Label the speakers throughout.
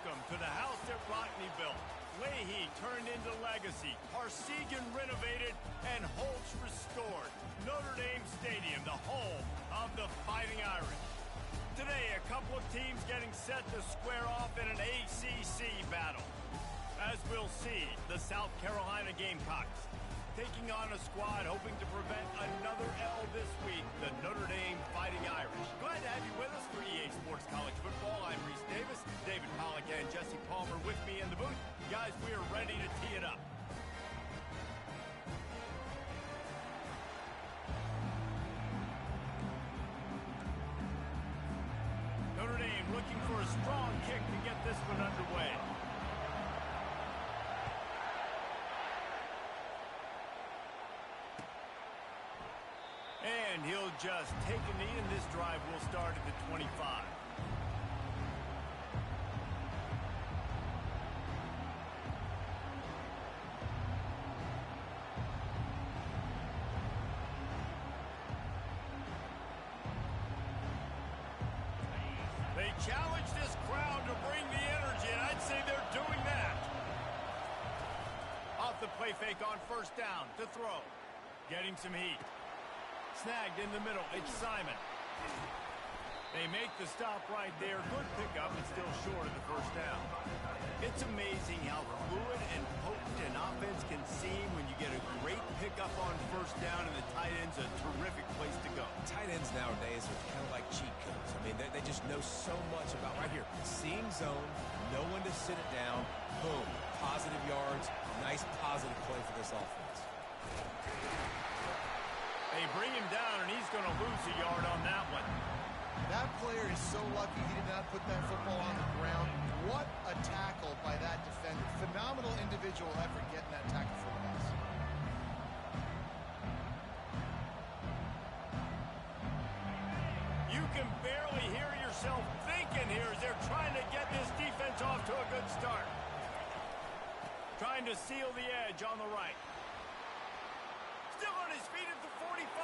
Speaker 1: Welcome to the house that Rodney built. Leahy turned into legacy, Parsegan renovated, and Holtz restored. Notre Dame Stadium, the home of the Fighting Irish. Today, a couple of teams getting set to square off in an ACC battle. As we'll see, the South Carolina Gamecocks taking on a squad hoping to prevent another L this week, the Notre Dame Fighting Irish. Glad to have you with us for EA Sports College Football. I'm Reese Davis, David Pollack and Jesse Palmer with me in the booth. Guys, we are ready to tee it up. Notre Dame looking for a strong kick to get this one underway. And he'll just take a knee, and this drive will start at the 25. They challenge this crowd to bring the energy, and I'd say they're doing that. Off the play fake on first down to throw. Getting some heat. Snagged in the middle, it's Simon. They make the stop right there. Good pickup, but still short of the first down. It's amazing how fluid and potent an offense can seem when you get a great pickup on first down, and the tight end's a terrific place to go.
Speaker 2: Tight ends nowadays are kind of like cheat codes. I mean, they just know so much about, right here, seeing zone, know when to sit it down, boom, positive yards, nice positive play for this offense.
Speaker 1: They bring him down, and he's going to lose a yard on that one.
Speaker 3: That player is so lucky he did not put that football on the ground. What a tackle by that defender. Phenomenal individual effort getting that tackle for the loss.
Speaker 1: You can barely hear yourself thinking here as they're trying to get this defense off to a good start. Trying to seal the edge on the right. Still on his feet at the 45.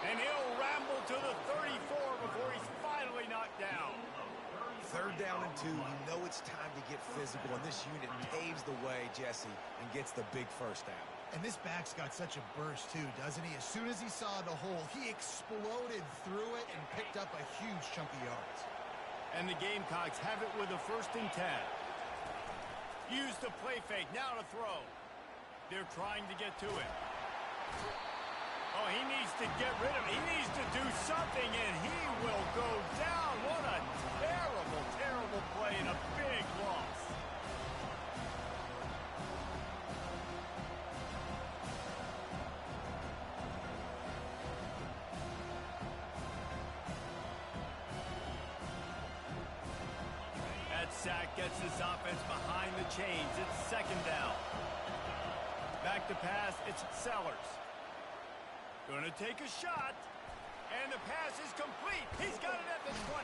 Speaker 1: And he'll ramble to the 34 before he's finally knocked down.
Speaker 2: Third down and 2, you know it's time to get physical, and this unit paves the way, Jesse, and gets the big first down.
Speaker 3: And this back's got such a burst, too, doesn't he? As soon as he saw the hole, he exploded through it and picked up a huge chunk of yards.
Speaker 1: And the Gamecocks have it with a 1st and 10. Use the play fake, now to throw. They're trying to get to it. Oh, he needs to get rid of it. He needs to do something, and he will go down. What a terrible, terrible play and a big loss. That sack gets this offense behind the chains. It's 2nd down. Back to pass, it's Sellers. Going to take a shot, and the pass is complete. He's got it at the 20.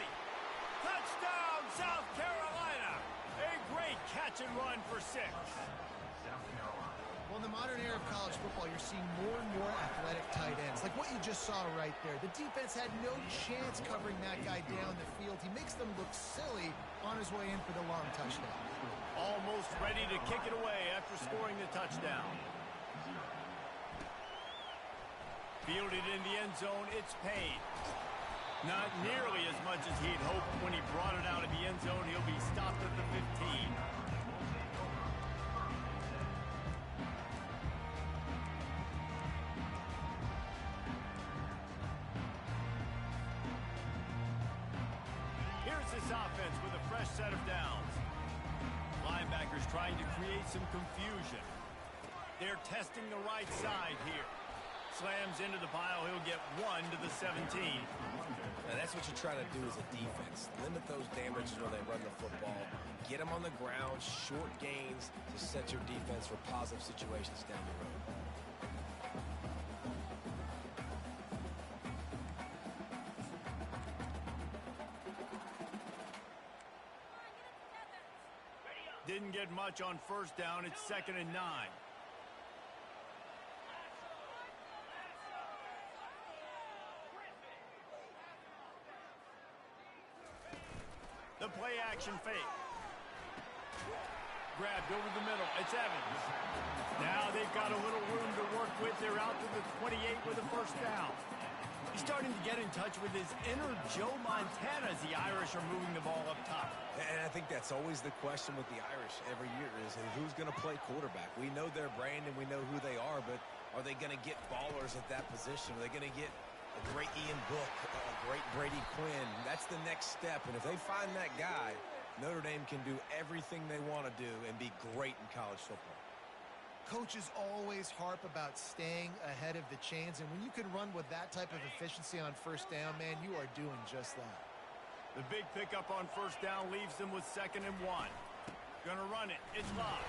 Speaker 1: Touchdown, South Carolina. A great catch and run for 6.
Speaker 3: Well, in the modern era of college football, you're seeing more and more athletic tight ends, like what you just saw right there. The defense had no chance covering that guy down the field. He makes them look silly on his way in for the long touchdown.
Speaker 1: Almost ready to kick it away after scoring the touchdown. Fielded in the end zone, it's Payne. Not nearly as much as he'd hoped when he brought it out of the end zone. He'll be stopped at the 15. Here's this offense with a fresh set of downs. Linebackers trying to create some confusion. They're testing the right side here. Slams into the pile. He'll get 1 to the 17.
Speaker 2: Now, that's what you try to do as a defense. Limit those damages when they run the football. Get them on the ground, short gains to set your defense for positive situations down the road.
Speaker 1: Didn't get much on first down. It's 2nd and 9. The play action fake. Grabbed over the middle. It's Evans. Now they've got a little room to work with. They're out to the 28 with a first down. He's starting to get in touch with his inner Joe Montana as the Irish are moving the ball up top.
Speaker 2: And I think that's always the question with the Irish every year is who's going to play quarterback. We know their brand and we know who they are, but are they going to get ballers at that position? Are they going to get a great Ian Book, a great Brady Quinn? That's the next step. And if they find that guy, Notre Dame can do everything they want to do and be great in college football.
Speaker 3: Coaches always harp about staying ahead of the chains, and when you can run with that type of efficiency on first down, man, you are doing just that.
Speaker 1: The big pickup on first down leaves them with 2nd and 1. Gonna run it. It's Love.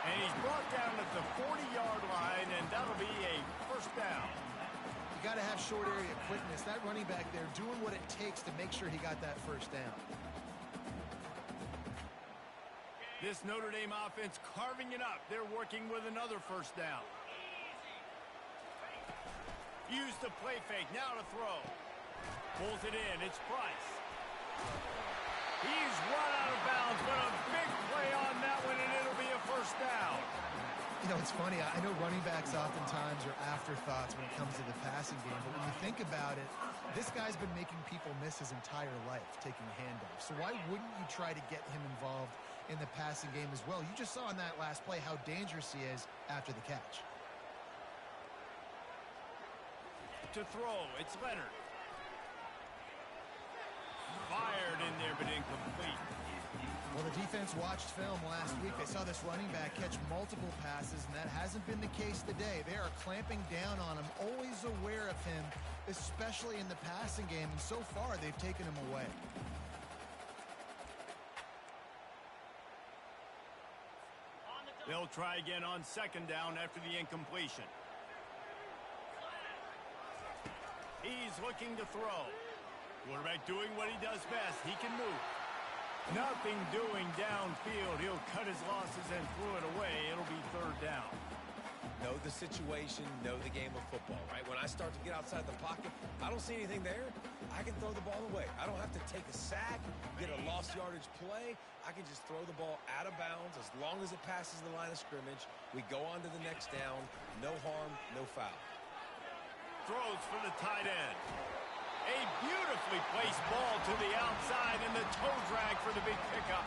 Speaker 1: And he's brought down at the 40-yard line, and that'll be a first down.
Speaker 3: You got to have short area quickness. That running back there doing what it takes to make sure he got that first down.
Speaker 1: This Notre Dame offense carving it up. They're working with another first down. Use the play fake. Now to throw. Pulls it in. It's Price. He's run out of bounds, but a big play on that one, and it'll be a first down.
Speaker 3: You know, it's funny. I know running backs oftentimes are afterthoughts when it comes to the passing game, but when you think about it, this guy's been making people miss his entire life taking handoffs. So why wouldn't you try to get him involved in the passing game as well? You just saw in that last play how dangerous he is after the catch.
Speaker 1: To throw, it's Leonard. Fired in there, but incomplete.
Speaker 3: Well, the defense watched film last week. They saw this running back catch multiple passes, and that hasn't been the case today. They are clamping down on him, always aware of him, especially in the passing game, and so far they've taken him away.
Speaker 1: They'll try again on 2nd down after the incompletion. He's looking to throw. Quarterback doing what he does best. He can move. Nothing doing downfield. He'll cut his losses and throw it away. It'll be 3rd down.
Speaker 2: Know the situation, know the game of football, right? When I start to get outside the pocket, I don't see anything there. I can throw the ball away. I don't have to take a sack, get a lost yardage play. I can just throw the ball out of bounds as long as it passes the line of scrimmage. We go on to the next down. No harm, no foul.
Speaker 1: Throws for the tight end. A beautifully placed ball to the outside and the toe drag for the big pickup.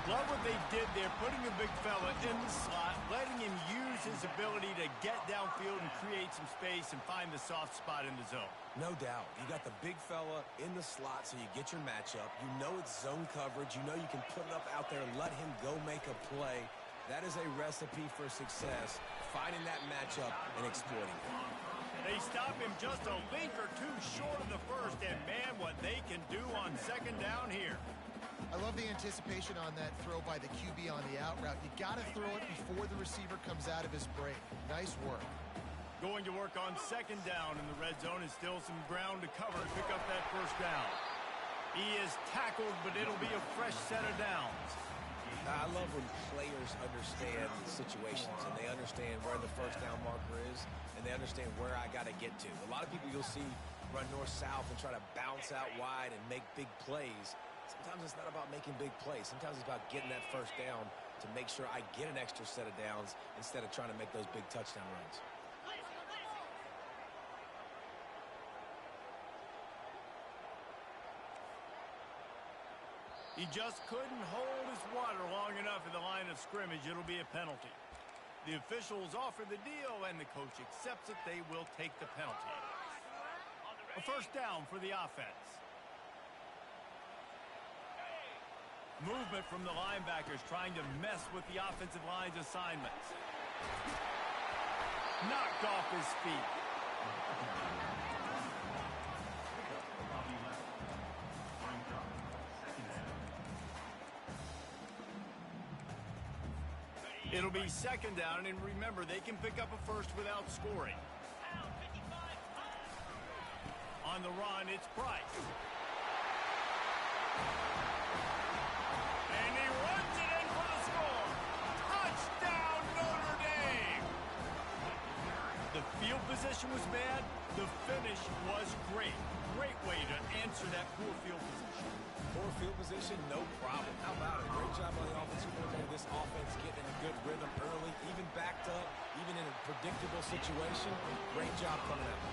Speaker 1: Love what they did there, putting the big fella in the slot, letting him use his ability to get downfield and create some space and find the soft spot in the zone.
Speaker 2: No doubt. You got the big fella in the slot so you get your matchup. You know it's zone coverage. You know you can put it up out there and let him go make a play. That is a recipe for success, finding that matchup and exploiting it.
Speaker 1: They stop him just a link or two short of the first, and man, what they can do on 2nd down here.
Speaker 3: I love the anticipation on that throw by the QB on the out route. You got to throw it before the receiver comes out of his break. Nice work.
Speaker 1: Going to work on 2nd down in the red zone, and still some ground to cover to pick up that first down. He is tackled, but it'll be a fresh set of downs.
Speaker 2: I love when players understand situations and they understand where the first down marker is and they understand where I got to get to. A lot of people you'll see run north-south and try to bounce out wide and make big plays. Sometimes it's not about making big plays. Sometimes it's about getting that first down to make sure I get an extra set of downs instead of trying to make those big touchdown runs.
Speaker 1: He just couldn't hold his water long enough in the line of scrimmage. It'll be a penalty. The officials offer the deal, and the coach accepts it. They will take the penalty. A first down for the offense. Movement from the linebackers trying to mess with the offensive line's assignments. Knocked off his feet. It'll be 2nd down, and remember, they can pick up a first without scoring. On the run, it's Price. And he runs it in for the score. Touchdown, Notre Dame! The field position was bad. The finish was great. great way to answer that poor field position.
Speaker 2: Poor field position, no problem. How about it? Great job by the offensive coordinator. This offense getting in a good rhythm early, even backed up, even in a predictable situation. Great job coming out.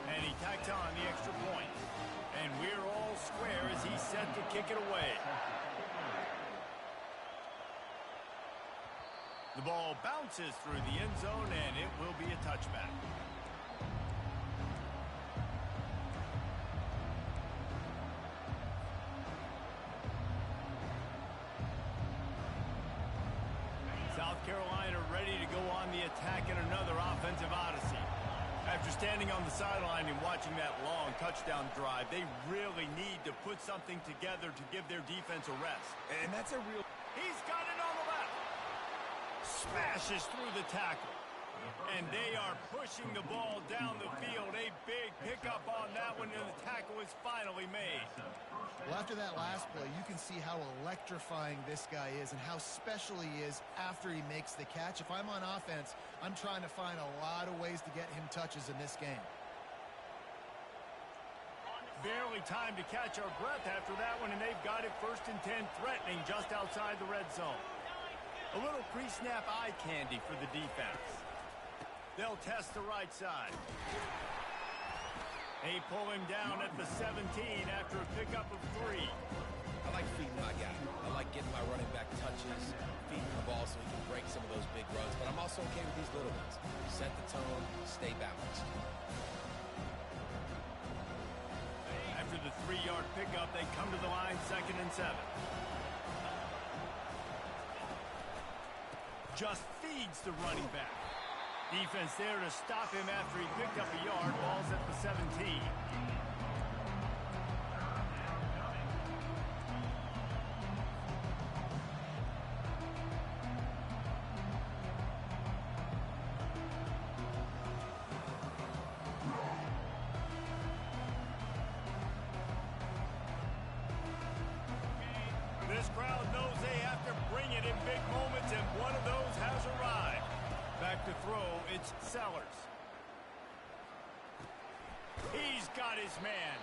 Speaker 1: And he tacked on the extra point. And we're all square as he's set to kick it away. The ball bounces through the end zone, and it will be a touchback. South Carolina ready to go on the attack in another offensive odyssey. After standing on the sideline and watching that long touchdown drive, they really need to put something together to give their defense a rest.
Speaker 2: And that's a real...
Speaker 1: He's got it on the left. Smashes through the tackle. And they are pushing the ball down the field. A big pickup on that one, and the tackle is finally made.
Speaker 3: Well, after that last play, you can see how electrifying this guy is and how special he is after he makes the catch. If I'm on offense, I'm trying to find a lot of ways to get him touches in this game.
Speaker 1: Barely time to catch our breath after that one, and they've got it 1st and 10, threatening just outside the red zone. A little pre-snap eye candy for the defense. They'll test the right side. They pull him down at the 17 after a pickup of 3.
Speaker 2: I like feeding my guy. I like getting my running back touches, feeding the ball so he can break some of those big runs. But I'm also okay with these little ones. Set the tone, stay balanced.
Speaker 1: After the 3-yard pickup, they come to the line 2nd and 7. Just feeds the running back. Defense there to stop him after he picked up a yard. Ball's at the 17. This crowd knows they have to bring it in big moments, and one of those has arrived. Back to throw, it's Sellers. He's got his man.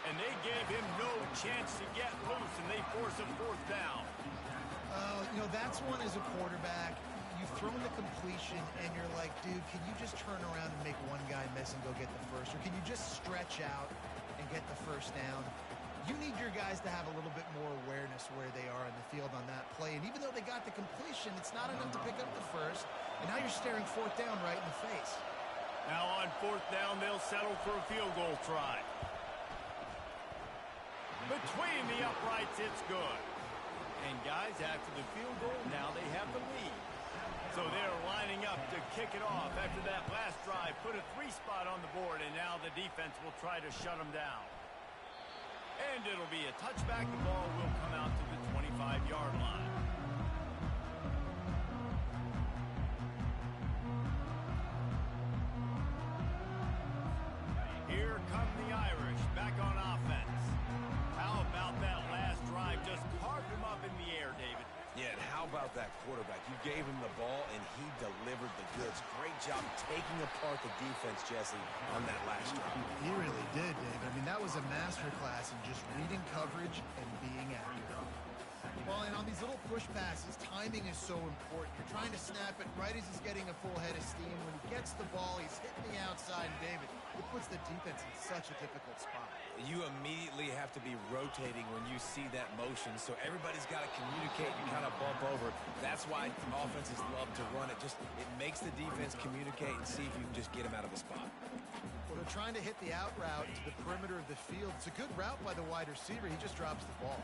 Speaker 1: And they gave him no chance to get loose, and they force a 4th down.
Speaker 3: You know, that's one as a quarterback. You've thrown the completion, and you're like, dude, can you just turn around and make one guy miss and go get the first? Or can you just stretch out and get the 1st down? You need your guys to have a little bit more awareness where they are in the field on that play. And even though they got the completion, it's not enough to pick up the 1st. And now you're staring 4th down right in the face.
Speaker 1: Now on 4th down, they'll settle for a field goal try. Between the uprights, it's good. And guys, after the field goal, now they have the lead. So they're lining up to kick it off after that last drive. Put a 3-spot on the board, and now the defense will try to shut them down. And it'll be a touchback. The ball will come out to the 25-yard line. Here come the Irish back on offense. How about that last drive? Just carved him up in the air, David.
Speaker 2: Yeah, and how about that quarterback? You gave him the ball, and he delivered the goods. Great job taking apart the defense, Jesse, on that last drive.
Speaker 3: He really did, David. I mean, that was a masterclass in just reading coverage and being accurate. Well, and on these little push passes, timing is so important. You're trying to snap it right as he's getting a full head of steam. When he gets the ball, he's hitting the outside, and David, it puts the defense in such a difficult spot.
Speaker 2: You immediately have to be rotating when you see that motion, so everybody's got to communicate and kind of bump over. That's why offenses love to run it. It makes the defense communicate and see if you can just get him out of the spot.
Speaker 3: Well, they're trying to hit the out route to the perimeter of the field. It's a good route by the wide receiver. He just drops the ball.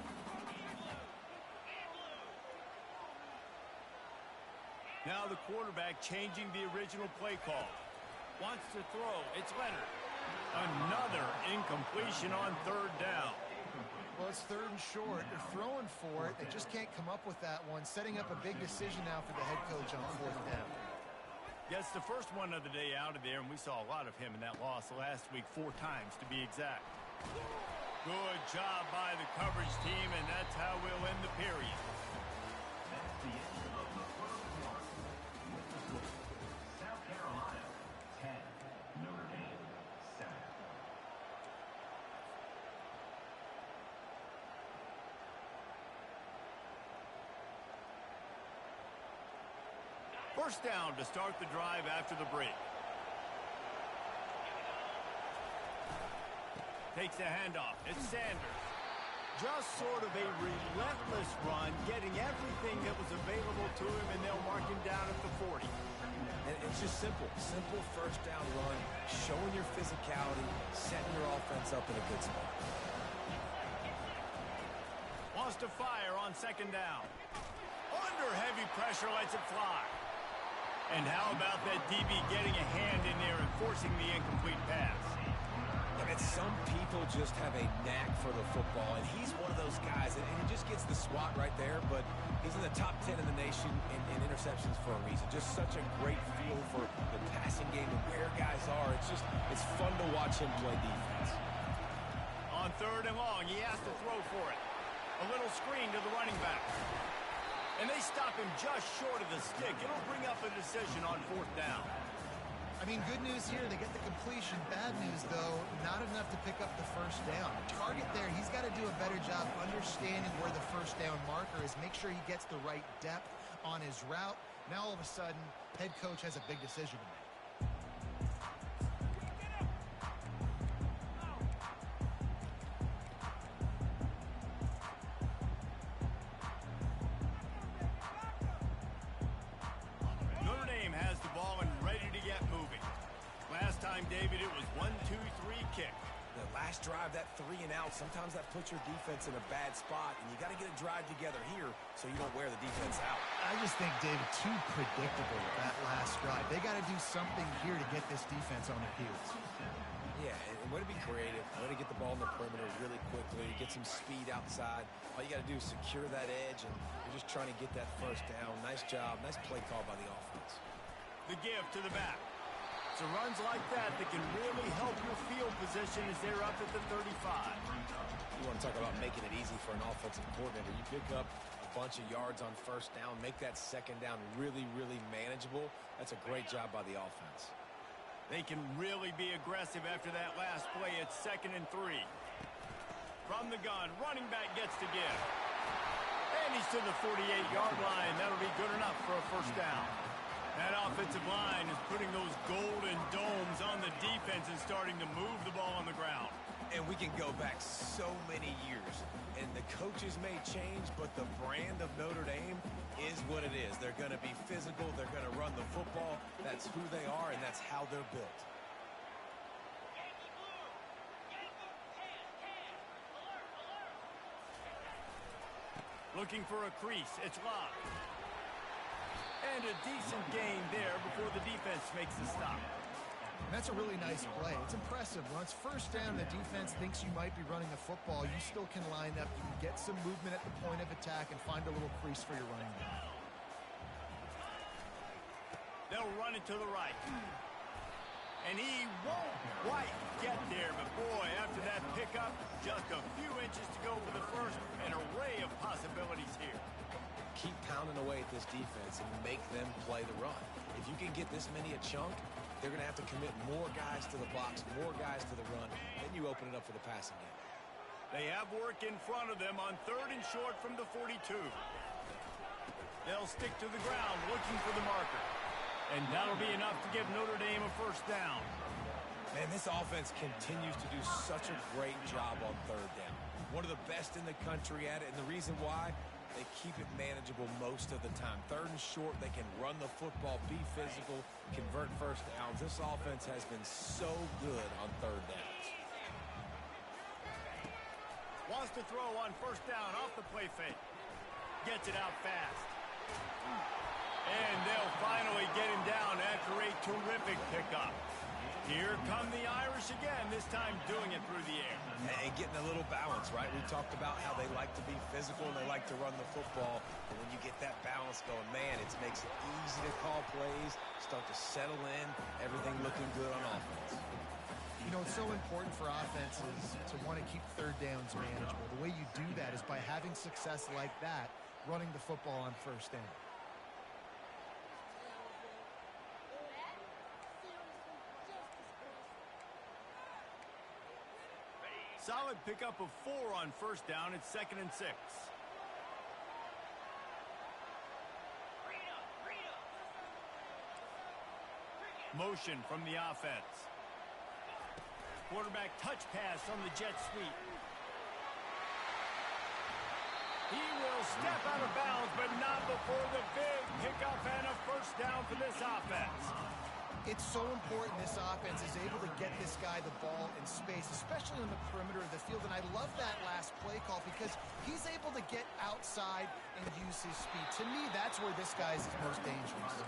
Speaker 1: Now the quarterback changing the original play call. Wants to throw. It's Leonard. Another incompletion on 3rd down.
Speaker 3: Well, it's 3rd and short. They're throwing for it. They just can't come up with that one. Setting up a big decision now for the head coach on 4th down.
Speaker 1: Yes, the first one of the day out of there, and we saw a lot of him in that loss last week, 4 times to be exact. Good job by the coverage team, and that's how we'll end the period. First down to start the drive after the break. Takes the handoff. It's Sanders. Just sort of a relentless run, getting everything that was available to him, and they'll mark him down at the 40.
Speaker 2: And it's just simple. Simple first down run, showing your physicality, setting your offense up in a good spot.
Speaker 1: Wants to fire on second down. Under heavy pressure, lets it fly. And how about that DB getting a hand in there and forcing the incomplete pass?
Speaker 2: And some people just have a knack for the football, and he's one of those guys, and he just gets the swat right there, but he's in the top 10 in the nation in interceptions for a reason. Just such a great feel for the passing game and where guys are. It's fun to watch him play defense.
Speaker 1: On third and long, he has to throw for it. A little screen to the running back. And they stop him just short of the stick. It'll bring up a decision on fourth down.
Speaker 3: I mean, good news here, they get the completion. Bad news, though, not enough to pick up the first down. Target there, he's got to do a better job understanding where the first down marker is, make sure he gets the right depth on his route. Now, all of a sudden, head coach has a big decision to make.
Speaker 1: David, it was 1-2-3 kick.
Speaker 2: The last drive, that 3 and out, sometimes that puts your defense in a bad spot, and you got to get a drive together here so you don't wear the defense out.
Speaker 3: I just think, David, too predictable with that last drive. They got to do something here to get this defense on their heels.
Speaker 2: Yeah, and way to be creative, way to get the ball in the perimeter really quickly, get some speed outside. All you got to do is secure that edge, and you're just trying to get that first down. Nice job, nice play call by the offense.
Speaker 1: The give to the back. So runs like that can really help your field position as they're up at the 35.
Speaker 2: You want to talk about making it easy for an offensive coordinator. You pick up a bunch of yards on first down, make that second down really, really manageable. That's a great job by the offense.
Speaker 1: They can really be aggressive after that last play. It's 2nd and 3. From the gun, running back gets to give. And he's to the 48-yard line. That'll be good enough for a first down. That offensive line is putting those golden domes on the defense and starting to move the ball on the ground.
Speaker 2: And we can go back so many years, and the coaches may change, but the brand of Notre Dame is what it is. They're going to be physical. They're going to run the football. That's who they are, and that's how they're built.
Speaker 1: Looking for a crease. It's locked. And a decent gain there before the defense makes the stop.
Speaker 3: And that's a really nice play. It's impressive. When it's first down, the defense thinks you might be running the football. You still can line up. You can get some movement at the point of attack and find a little crease for your running back.
Speaker 1: They'll run it to the right. And he won't quite get there. But, boy, after that pickup, just a few inches to go for the first. An array of possibilities here.
Speaker 2: Keep pounding away at this defense and make them play the run. If you can get this many a chunk, they're going to have to commit more guys to the box, more guys to the run. Then you open it up for the passing game.
Speaker 1: They have work in front of them on 3rd and short from the 42. They'll stick to the ground looking for the marker. And that'll be enough to give Notre Dame a first down.
Speaker 2: Man, this offense continues to do such a great job on 3rd down. One of the best in the country at it, and the reason why, they keep it manageable most of the time. 3rd and short, they can run the football, be physical, convert first downs. This offense has been so good on 3rd downs.
Speaker 1: Wants to throw on first down off the play fake. Gets it out fast. And they'll finally get him down after a terrific pickup. Here come the Irish again, this time doing it through the air.
Speaker 2: And getting a little balance, right? We talked about how they like to be physical and they like to run the football. But when you get that balance going, man, it makes it easy to call plays, start to settle in, everything looking good on offense.
Speaker 3: You know, it's so important for offenses to want to keep 3rd downs manageable. The way you do that is by having success like that, running the football on first down.
Speaker 1: Solid pickup of 4 on first down. It's 2nd and 6. Motion from the offense. Quarterback touch pass on the jet sweep. He will step out of bounds, but not before the big pickup and a first down for this offense.
Speaker 3: It's so important this offense is able to get this guy the ball in space, especially on the perimeter of the field. And I love that last play call because he's able to get outside and use his speed. To me, that's where this guy is most dangerous.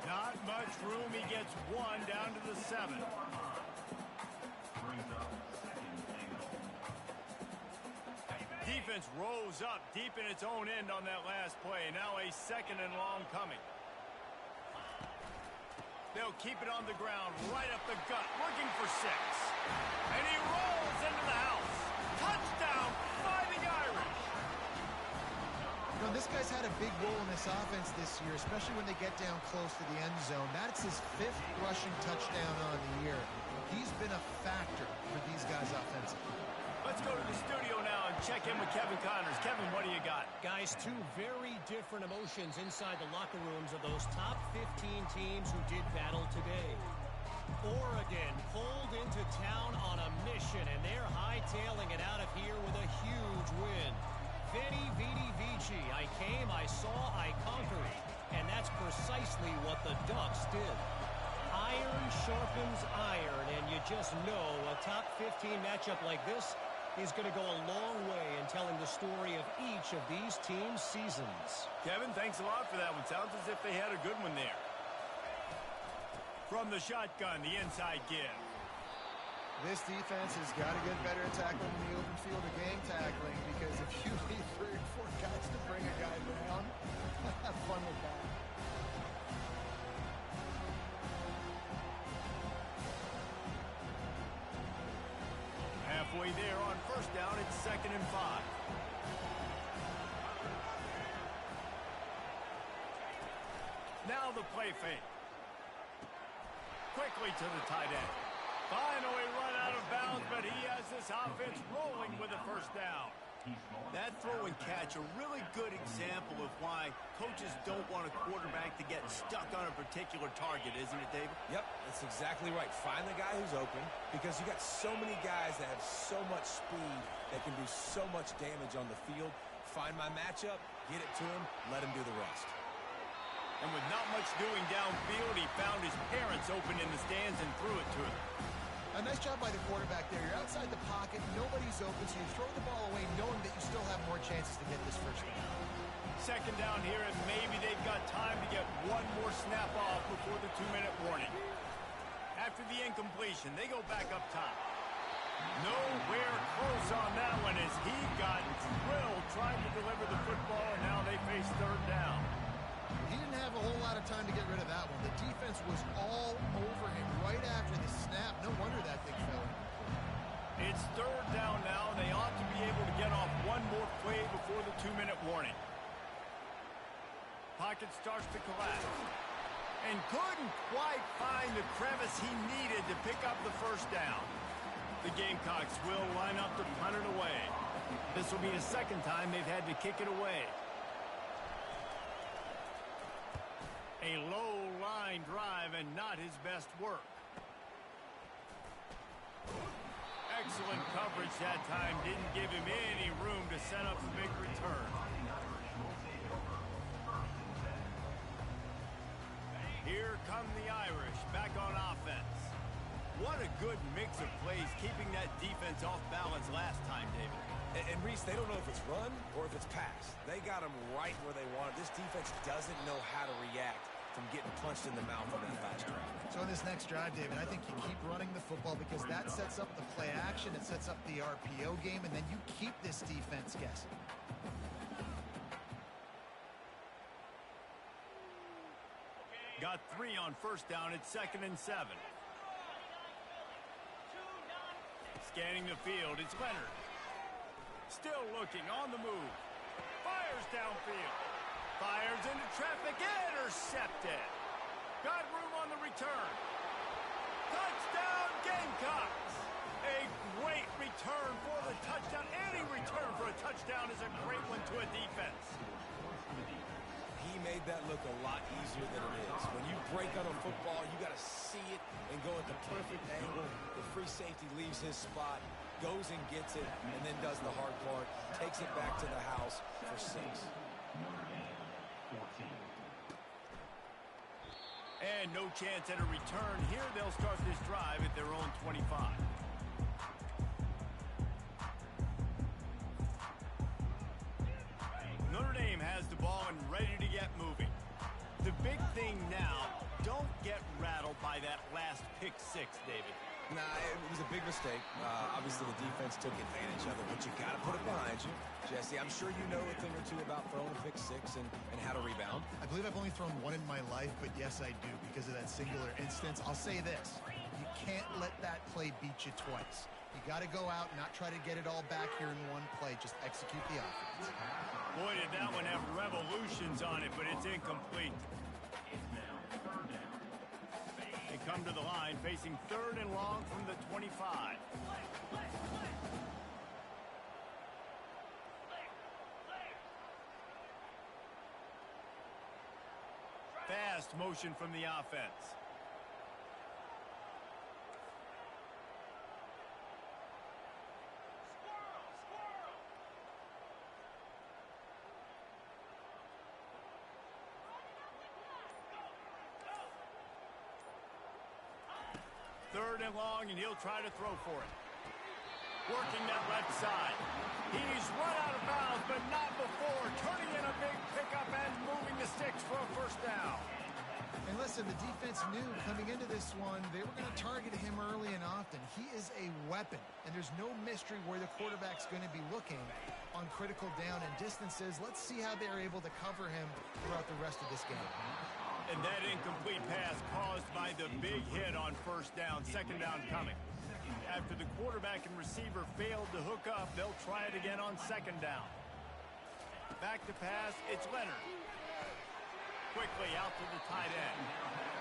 Speaker 1: Not much room. He gets one down to the 7. Defense rose up deep in its own end on that last play. Now a 2nd and long coming. They'll keep it on the ground, right up the gut, looking for 6. And he rolls into the house. Touchdown, Fighting Irish.
Speaker 3: You know, this guy's had a big role in this offense this year, especially when they get down close to the end zone. That's his 5th rushing touchdown on the year. He's been a factor for these guys offensively.
Speaker 1: Let's go to the studio now and check in with Kevin Connors. Kevin, what do you got?
Speaker 4: Guys, 2 very different emotions inside the locker rooms of those top 15 teams who did battle today. Oregon pulled into town on a mission, and they're hightailing it out of here with a huge win. Veni, vidi, vici. I came, I saw, I conquered. And that's precisely what the Ducks did. Iron sharpens iron, and you just know a top 15 matchup like this is going to go a long way in telling the story of each of these teams' seasons.
Speaker 1: Kevin, thanks a lot for that one. Sounds as if they had a good one there. From the shotgun, the inside give.
Speaker 3: This defense has got to get better at tackling in the open field or gang tackling, because if you need 3 or 4 guys to bring a guy down, have fun with that.
Speaker 1: Halfway there on first down, it's 2nd and 5. Now the play fake. Quickly to the tight end. Finally run out of bounds, but he has this offense rolling with a first down. That throw and catch, a really good example of why coaches don't want a quarterback to get stuck on a particular target, isn't it, David?
Speaker 2: Yep, that's exactly right. Find the guy who's open, because you got so many guys that have so much speed that can do so much damage on the field. Find my matchup, get it to him, let him do the rest.
Speaker 1: And with not much doing downfield, he found his parents open in the stands and threw it to him.
Speaker 3: A nice job by the quarterback there. You're outside the pocket, nobody's open, so you throw the ball away knowing that you still have more chances to get this first down.
Speaker 1: 2nd down here, and maybe they've got time to get one more snap off before the 2-minute warning. After the incompletion, they go back up top. Nowhere close on that one as he got drilled trying to deliver the football, and now they face 3rd down.
Speaker 3: He didn't have a whole lot of time to get rid of that one. The defense was all over him right after the snap. No wonder that thing fell.
Speaker 1: It's 3rd down now, and they ought to be able to get off one more play before the 2-minute warning. Pocket starts to collapse. And couldn't quite find the crevice he needed to pick up the first down. The Gamecocks will line up to punt it away. This will be the 2nd time they've had to kick it away. A low line drive and not his best work. Excellent coverage that time. Didn't give him any room to set up a big return. Here come the Irish back on offense. What a good mix of plays, keeping that defense off balance last time, David.
Speaker 2: And Reese, they don't know if it's run or if it's pass. They got them right where they want it. This defense doesn't know how to react from getting punched in the mouth on that last drive.
Speaker 3: So on this next drive, David, I think you keep running the football because that sets up the play action, it sets up the RPO game, and then you keep this defense guessing.
Speaker 1: Got 3 on first down. It's 2nd and 7. Scanning the field, it's Leonard. Still looking, on the move. Fires downfield. Fires into traffic, intercepted. Got room on the return. Touchdown, Gamecocks. A great return for the touchdown. Any return for a touchdown is a great one to a defense.
Speaker 2: he made that look a lot easier than it is. When you break on a football, you got to see it and go at the perfect angle. The free safety leaves his spot, goes and gets it, and then does the hard part, takes it back to the house for 6.
Speaker 1: And no chance at a return here. They'll start this drive at their own 25. Notre Dame has the ball and ready to get moving. The big thing now, don't get rattled by that last pick 6, David.
Speaker 2: Nah, it was a big mistake. Obviously, the defense took advantage of it, but you got to put it behind you. Jesse, I'm sure you know a thing or two about throwing a pick 6 and how to rebound.
Speaker 3: I believe I've only thrown one in my life, but yes, I do because of that singular instance. I'll say this. You can't let that play beat you twice. You got to go out and not try to get it all back here in one play. Just execute the offense.
Speaker 1: Boy, did that one have revolutions on it, but it's incomplete. They come to the line facing 3rd and long from the 25. Fast motion from the offense. Third and long, and he'll try to throw for it. Working that left side. He's run out of bounds, but not before. Turning in a big pickup and moving the sticks for a first down.
Speaker 3: And listen, the defense knew coming into this one, they were going to target him early and often. He is a weapon, and there's no mystery where the quarterback's going to be looking on critical down and distances. Let's see how they're able to cover him throughout the rest of this game.
Speaker 1: And that incomplete pass caused by the big hit on first down, second down coming. After the quarterback and receiver failed to hook up, they'll try it again on second down. Back to pass, it's Leonard. Quickly out to the tight end.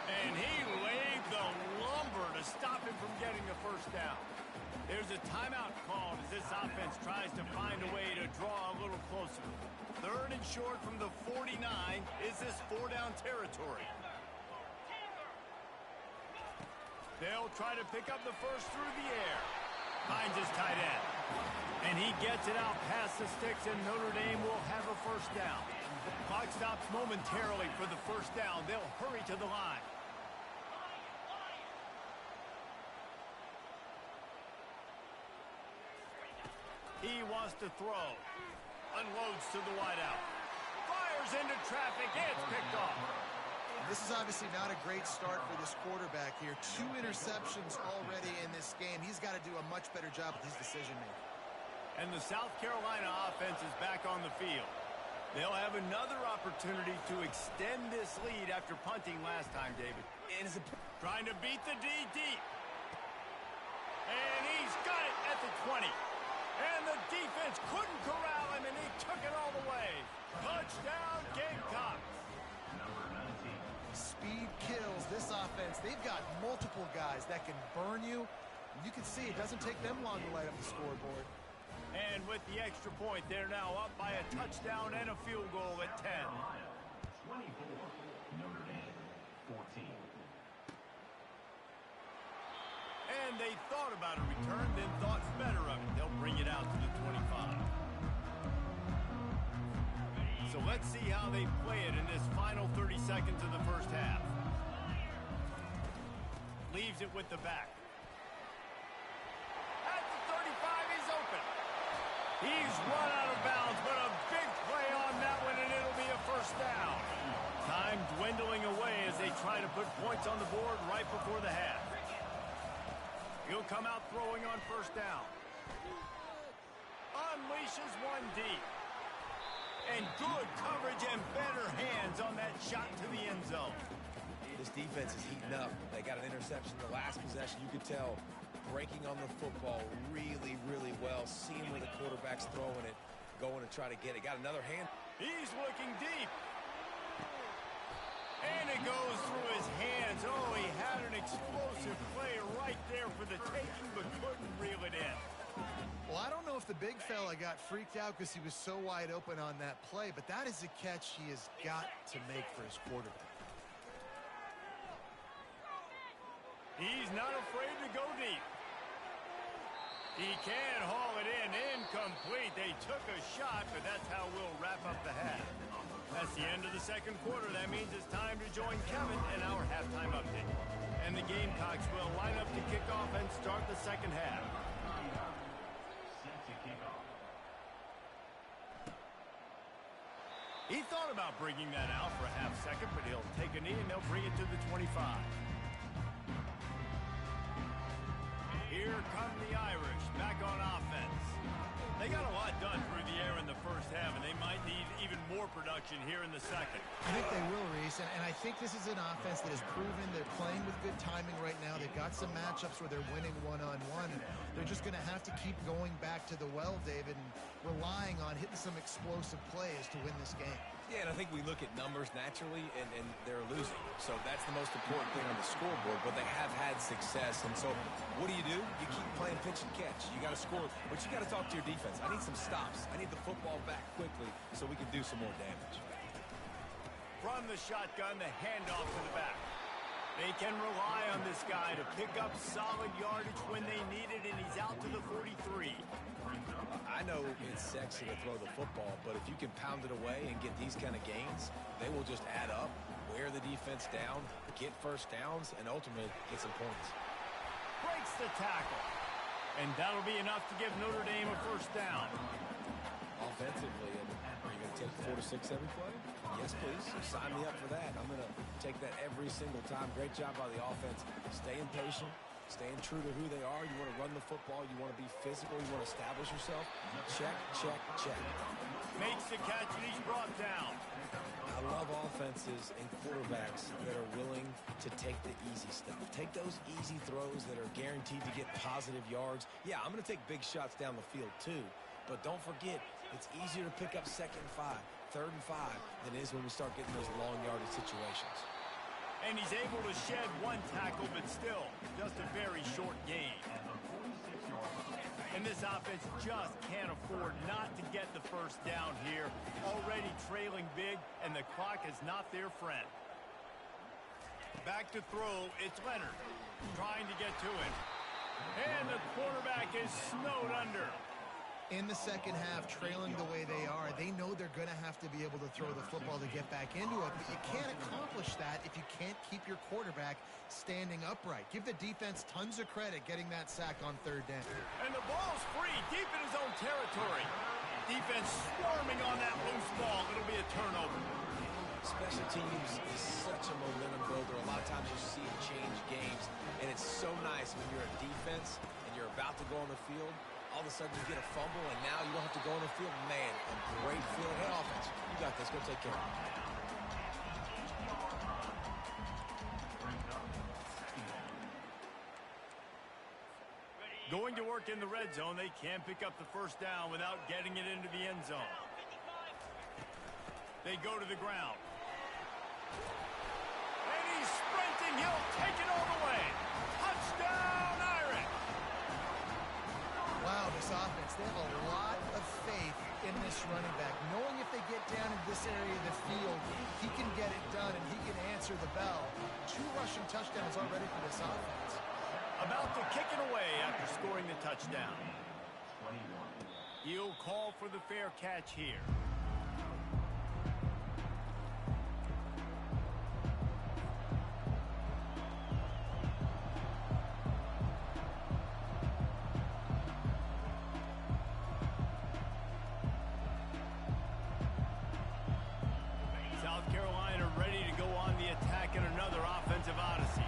Speaker 1: And he laid the lumber to stop him from getting the first down. There's a timeout called as this offense tries to find a way to draw a little closer. 3rd and short from the 49. Is this 4-down territory? They'll try to pick up the first through the air. Finds his tight end. And he gets it out past the sticks, and Notre Dame will have a first down. Clock stops momentarily for the first down. They'll hurry to the line. He wants to throw. Unloads to the wideout. Fires into traffic. It's picked off.
Speaker 3: This is obviously not a great start for this quarterback here. 2 interceptions already in this game. He's got to do a much better job with his decision-making.
Speaker 1: And the South Carolina offense is back on the field. They'll have another opportunity to extend this lead after punting last time, David. Trying to beat the D deep. And he's got it at the 20. And the defense couldn't corral him, and he took it all the way. Touchdown, Gamecocks.
Speaker 3: Speed kills this offense. They've got multiple guys that can burn you. You can see it doesn't take them long to light up the scoreboard.
Speaker 1: And with the extra point, they're now up by a touchdown and a field goal at 10.
Speaker 5: 24, Notre Dame, 14.
Speaker 1: And they thought about a return, then thought better of it. They'll bring it out to the 25. So let's see how they play it in this final 30 seconds of the first half. Leaves it with the back. At the 35, he's open. He's run out of bounds, but a big play on that one, and it'll be a first down. Time dwindling away as they try to put points on the board right before the half. He'll come out throwing on first down. Unleashes one deep. And good coverage and better hands on that shot to the end zone.
Speaker 2: This defense is heating up. They got an interception the last possession. You could tell breaking on the football really, really well. Seeing where the quarterback's throwing it, going to try to get it. Got another hand.
Speaker 1: He's looking deep. And it goes through his hands. Oh, he had an explosive play right there for the taking, but couldn't reel it in.
Speaker 3: Well, I don't know if the big fella got freaked out because he was so wide open on that play, but that is a catch he has got to make for his quarterback.
Speaker 1: He's not afraid to go deep. He can haul it in. Incomplete. They took a shot, but that's how we'll wrap up the half. That's the end of the second quarter. That means it's time to join Kevin in our halftime update. And the Gamecocks will line up to kick off and start the second half.
Speaker 5: Set to kick off.
Speaker 1: He thought about bringing that out for a half second, but he'll take a knee and they'll bring it to the 25. Here come the Irish back on offense. They got a lot done through the air in the first half, and they might need even more production here in the second.
Speaker 3: I think they will, Reese, and I think this is an offense that has proven they're playing with good timing right now. They've got some matchups where they're winning one-on-one, and they're just going to have to keep going back to the well, David, and relying on hitting some explosive plays to win this game.
Speaker 2: Yeah, and I think we look at numbers naturally, and they're losing. So that's the most important thing on the scoreboard, but they have had success. And so what do? You keep playing pitch and catch. You got to score, but you got to talk to your defense. I need some stops. I need the football back quickly so we can do some more damage.
Speaker 1: From the shotgun, the handoff to the back. They can rely on this guy to pick up solid yardage when they need it, and he's out to the 43.
Speaker 2: I know it's sexy to throw the football, but if you can pound it away and get these kind of gains, they will just add up, wear the defense down, get first downs, and ultimately get some points.
Speaker 1: Breaks the tackle. And that'll be enough to give Notre Dame a first down.
Speaker 2: Offensively, are you going to take 4 to 6 every play? Yes, please. Sign me up for that. I'm going to take that every single time. Great job by the offense. Staying patient, staying true to who they are. You want to run the football. You want to be physical. You want to establish yourself. Check, check, check.
Speaker 1: Makes the catch, and he's brought down.
Speaker 2: I love offenses and quarterbacks that are willing to take the easy stuff. Take those easy throws that are guaranteed to get positive yards. Yeah, I'm going to take big shots down the field too, but don't forget, it's easier to pick up 2nd and 5, 3rd and 5 than it is when we start getting those long yardage situations.
Speaker 1: And he's able to shed one tackle, but still, just a very short gain. And this offense just can't afford not to get the first down here. Already trailing big, and the clock is not their friend. Back to throw, it's Leonard trying to get to it. And the quarterback is snowed under.
Speaker 3: In the second half, trailing the way they are, they know they're going to have to be able to throw the football to get back into it, but you can't accomplish that if you can't keep your quarterback standing upright. Give the defense tons of credit getting that sack on 3rd down.
Speaker 1: And the ball's free, deep in his own territory. Defense swarming on that loose ball. It'll be a turnover.
Speaker 2: Special teams is such a momentum builder. A lot of times you see it change games, and it's so nice when you're a defense and you're about to go on the field. All of a sudden you get a fumble, and now you don't have to go on the field. Man, a great feeling. Hey, offense, you got this. Go take care of it.
Speaker 1: Going to work in the red zone, they can't pick up the first down without getting it into the end zone. They go to the ground. And he's sprinting. He'll take it all the way. Touchdown, Irish!
Speaker 3: Wow, this offense, they have a lot of faith in this running back, knowing if they get down in this area of the field, he can get it done and he can answer the bell. 2 rushing touchdowns already for this offense.
Speaker 1: About to kick it away after scoring the touchdown. He'll call for the fair catch here. South Carolina ready to go on the attack in another offensive odyssey.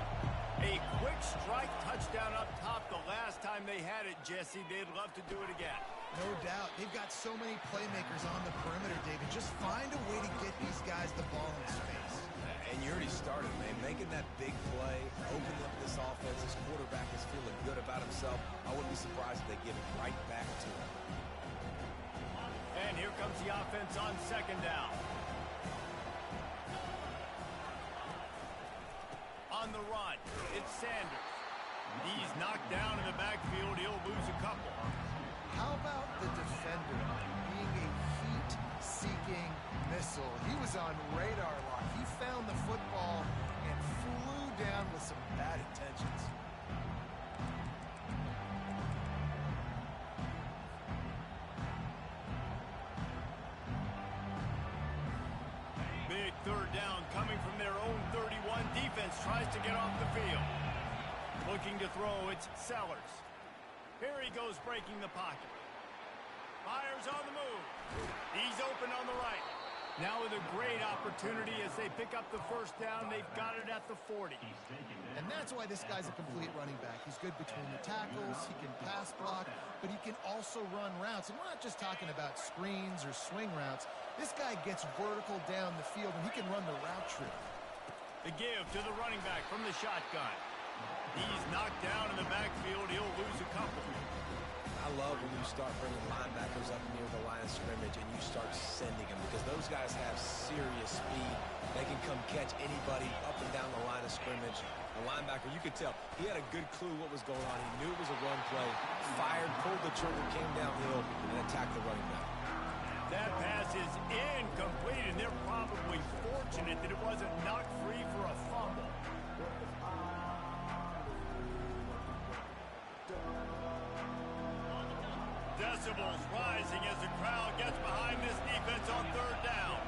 Speaker 1: A quick strike touchdown up top the last time they had it, Jesse. They'd love to do it again.
Speaker 3: No doubt. They've got so many playmakers on the perimeter, David. Just find a way to get these guys the ball in space.
Speaker 2: And you already started, man. Making that big play, opening up this offense. This quarterback is feeling good about himself. I wouldn't be surprised if they give it right back to him.
Speaker 1: And here comes the offense on 2nd down. On the run, it's Sanders. He's knocked down in the backfield. He'll lose a couple.
Speaker 3: How about the defender being a heat-seeking missile? He was on radar lock. He found the football and flew down with some bad intentions.
Speaker 1: Big third down coming from their own 31. Defense tries to get off the field. Looking to throw, it's Sellers. Here he goes breaking the pocket. Fires on the move. He's open on the right. Now with a great opportunity as they pick up the first down. They've got it at the 40.
Speaker 3: And that's why this guy's a complete running back. He's good between the tackles, he can pass block, but he can also run routes. And we're not just talking about screens or swing routes. This guy gets vertical down the field, and he can run the route tree.
Speaker 1: The give to the running back from the shotgun. He's knocked down in the backfield. He'll lose a couple.
Speaker 2: I love when you start bringing linebackers up near the line of scrimmage and you start sending them, because those guys have serious speed. They can come catch anybody up and down the line of scrimmage. The linebacker, you could tell, he had a good clue what was going on. He knew it was a run play, fired, pulled the trigger, came downhill, and attacked the running back.
Speaker 1: That pass is incomplete, and they're probably fortunate that it wasn't knocked free for a fumble. Decibels rising as the crowd gets behind this defense on third down.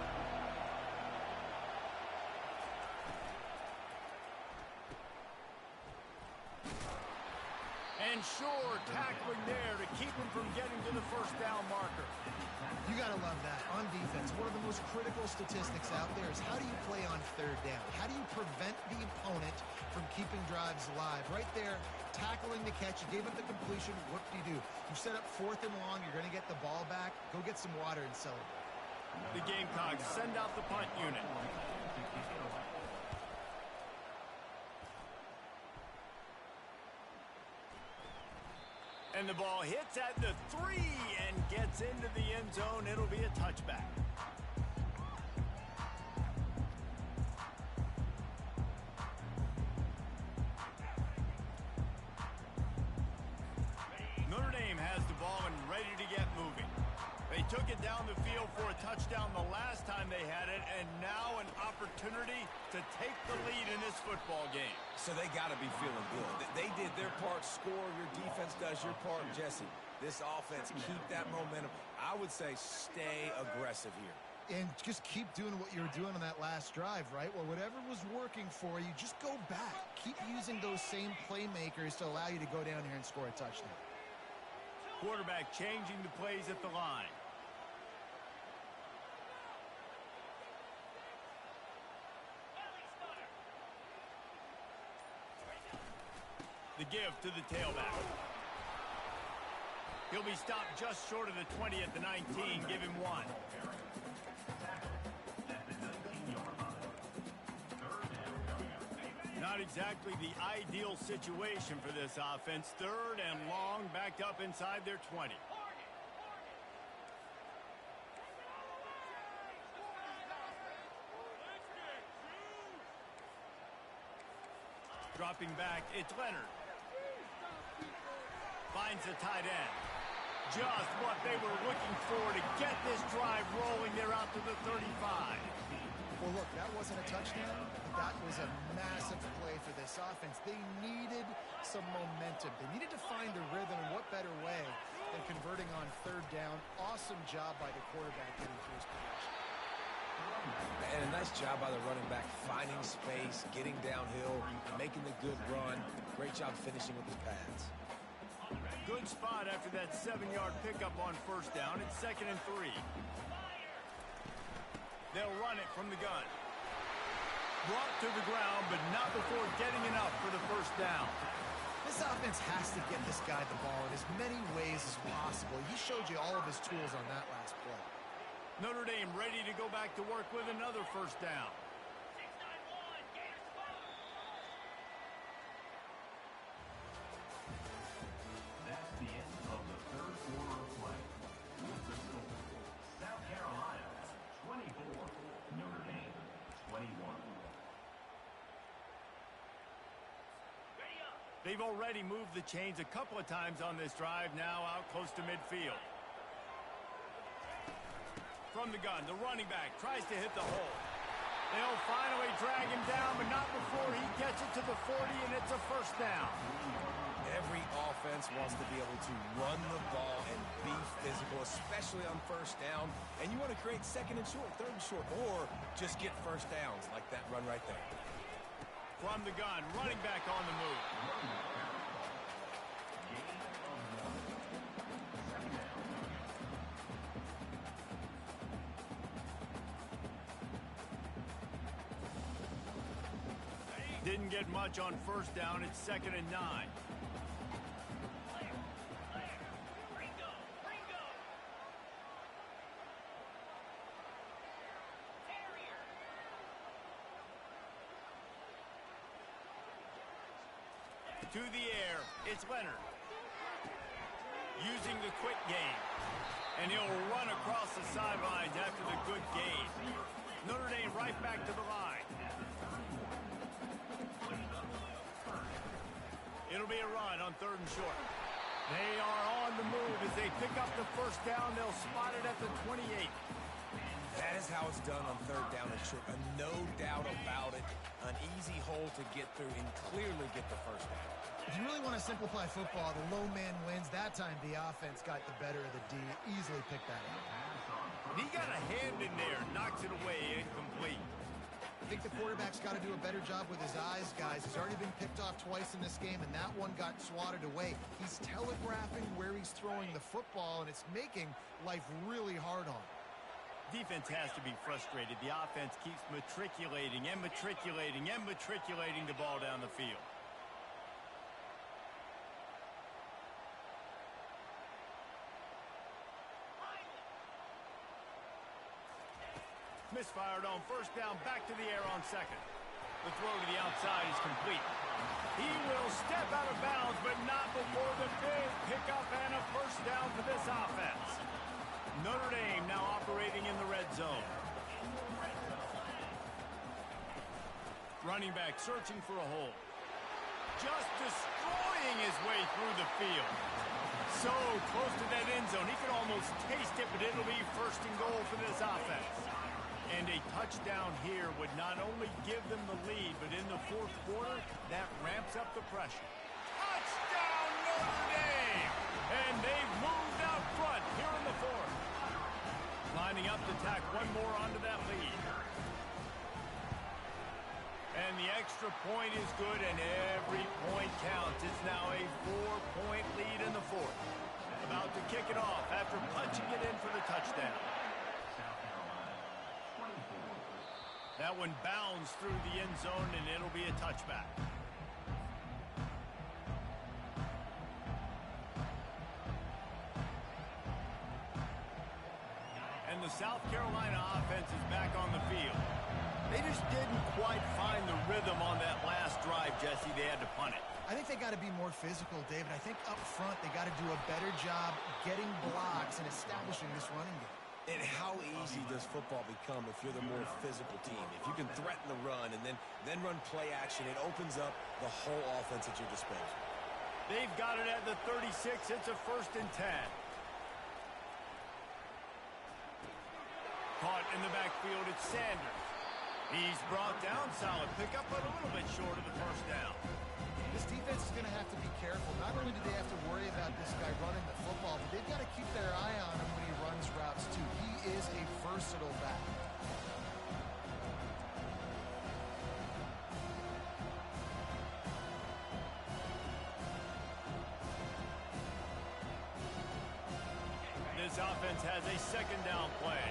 Speaker 1: And sure, tackling there to keep him from getting to the first down marker.
Speaker 3: You got to love that. On defense, one of the most critical statistics out there is how do you play on third down? How do you prevent the opponent from keeping drives alive? Right there, tackling the catch. You gave up the completion. What do you do? You set up fourth and long. You're going to get the ball back. Go get some water and celebrate.
Speaker 1: The Gamecocks send out the punt unit. And the ball hits at the 3 and gets into the end zone. It'll be a touchback. Notre Dame has the ball and ready to get moving. They took it down the field for a touchdown the last time they had it, and now an opportunity to take the lead in this football game.
Speaker 2: So they got to be feeling good. They did their part, score. Your defense does your part, Jesse. This offense, keep that momentum. I would say stay aggressive here.
Speaker 3: And just keep doing what you were doing on that last drive, right? Well, whatever was working for you, just go back. Keep using those same playmakers to allow you to go down here and score a touchdown.
Speaker 1: Quarterback changing the plays at the line. The give to the tailback. He'll be stopped just short of the 20 at the 19. Give him 1. Not exactly the ideal situation for this offense. Third and long, backed up inside their 20. Dropping back, it's Leonard. Finds the tight end. Just what they were looking for to get this drive rolling. They're out to the 35.
Speaker 3: Well, look, that wasn't a touchdown. That was a massive play for this offense. They needed some momentum. They needed to find a rhythm, and what better way than converting on third down. Awesome job by the quarterback getting through his progression.
Speaker 2: And a nice job by the running back, finding space, getting downhill, making the good run. Great job finishing with his pads.
Speaker 1: Good spot after that 7-yard pickup on first down. It's 2nd and 3. They'll run it from the gun. Brought to the ground, but not before getting enough for the first down.
Speaker 3: This offense has to get this guy the ball in as many ways as possible. He showed you all of his tools on that last play.
Speaker 1: Notre Dame ready to go back to work with another first down.
Speaker 5: That's the end of the third quarter of play. With the score, South Carolina 24, Notre Dame 21.
Speaker 1: They've already moved the chains a couple of times on this drive, now out close to midfield. From the gun, the running back tries to hit the hole. They'll finally drag him down, but not before he gets it to the 40, and it's a first down.
Speaker 2: Every offense wants to be able to run the ball and be physical, especially on first down. And you want to create second and short, third and short, or just get first downs like that run right there.
Speaker 1: From the gun, running back on the move. Didn't get much on first down. It's 2nd and 9. To the air, it's Leonard. Using the quick game. And he'll run across the sidelines after the good gain. Notre Dame right back to the line. It'll be a run on 3rd and short. They are on the move as they pick up the first down. They'll spot it at the 28.
Speaker 2: That is how it's done on 3rd down and short. No doubt about it. An easy hole to get through and clearly get the first down.
Speaker 3: If you really want to simplify football, the low man wins. That time the offense got the better of the D. Easily picked that up.
Speaker 1: He got a hand in there, knocks it away, incomplete.
Speaker 3: I think the quarterback's got to do a better job with his eyes, guys. He's already been picked off twice in this game, and that one got swatted away. He's telegraphing where he's throwing the football, and it's making life really hard on him.
Speaker 1: Defense has to be frustrated. The offense keeps matriculating and matriculating and matriculating the ball down the field. Misfired on first down, back to the air on 2nd. The throw to the outside is complete. He will step out of bounds, but not before the big pickup and a first down for this offense. Notre Dame now operating in the red zone. Running back searching for a hole. Just destroying his way through the field. So close to that end zone. He could almost taste it, but it'll be 1st and goal for this offense. And a touchdown here would not only give them the lead, but in the 4th quarter, that ramps up the pressure. Touchdown, Notre Dame! And they've moved out front here in the 4th. Lining up to tack one more onto that lead. And the extra point is good, and every point counts. It's now a 4-point lead in the 4th. About to kick it off after punching it in for the touchdown. That one bounds through the end zone, and it'll be a touchback. And the South Carolina offense is back on the field. They just didn't quite find the rhythm on that last drive, Jesse. They had to punt it.
Speaker 3: I think they got to be more physical, David. I think up front they got to do a better job getting blocks and establishing this running game.
Speaker 2: And how easy does football become if you're the more physical team? If you can threaten the run and then run play action, it opens up the whole offense at your disposal.
Speaker 1: They've got it at the 36. It's a 1st and 10. Caught in the backfield, it's Sanders. He's brought down, solid pickup, but a little bit short of the first down.
Speaker 3: This defense is going to have to be careful. Not only do they have to worry about this guy running the football, but they've got to keep their eye on him when he runs routes, too. He is a versatile back.
Speaker 1: This offense has a 2nd down play.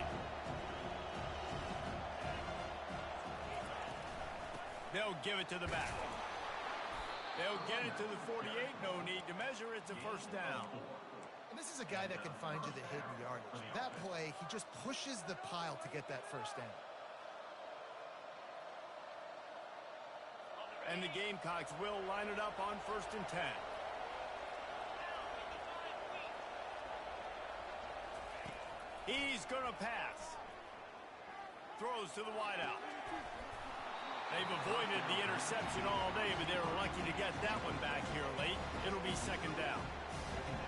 Speaker 1: They'll give it to the back. They'll get it to the 48. No need to measure. It's a first down.
Speaker 3: And this is a guy that can find you the hidden yardage. That play, he just pushes the pile to get that first down.
Speaker 1: And the Gamecocks will line it up on 1st and 10. He's going to pass. Throws to the wideout. They've avoided the interception all day, but they were lucky to get that one back here late. It'll be second down.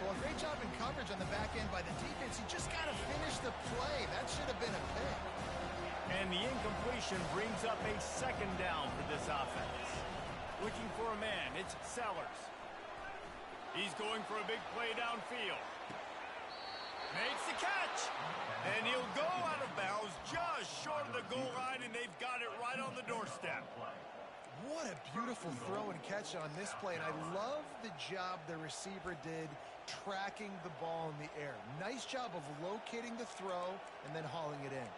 Speaker 3: Well, great job in coverage on the back end by the defense. He just got to finish the play. That should have been a pick.
Speaker 1: And the incompletion brings up a second down for this offense. Looking for a man, it's Sellers. He's going for a big play downfield. Makes the catch. And he'll go out of bounds just short of the goal line, and they've got it right on the doorstep.
Speaker 3: What a beautiful throw and catch on this play, and I love the job the receiver did tracking the ball in the air. Nice job of locating the throw and then hauling it in.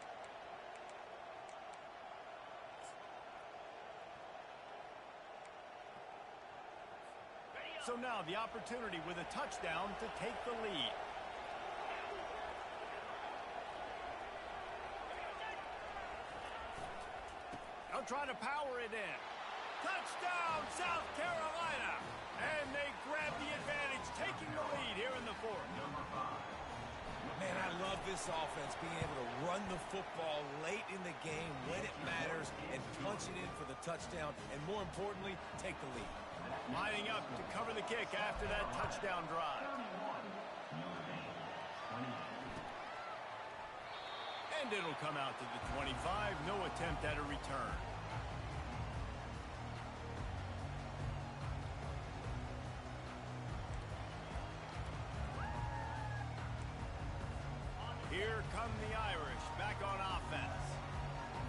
Speaker 1: So now the opportunity with a touchdown to take the lead. They'll try to power it in. Touchdown, South Carolina! And they grab the advantage, taking the lead here in the fourth.
Speaker 2: Man, I love this offense, being able to run the football late in the game when it matters and punch it in for the touchdown, and more importantly, take the lead.
Speaker 1: Lining up to cover the kick after that touchdown drive. And it'll come out to the 25. No attempt at a return. Here come the Irish back on offense.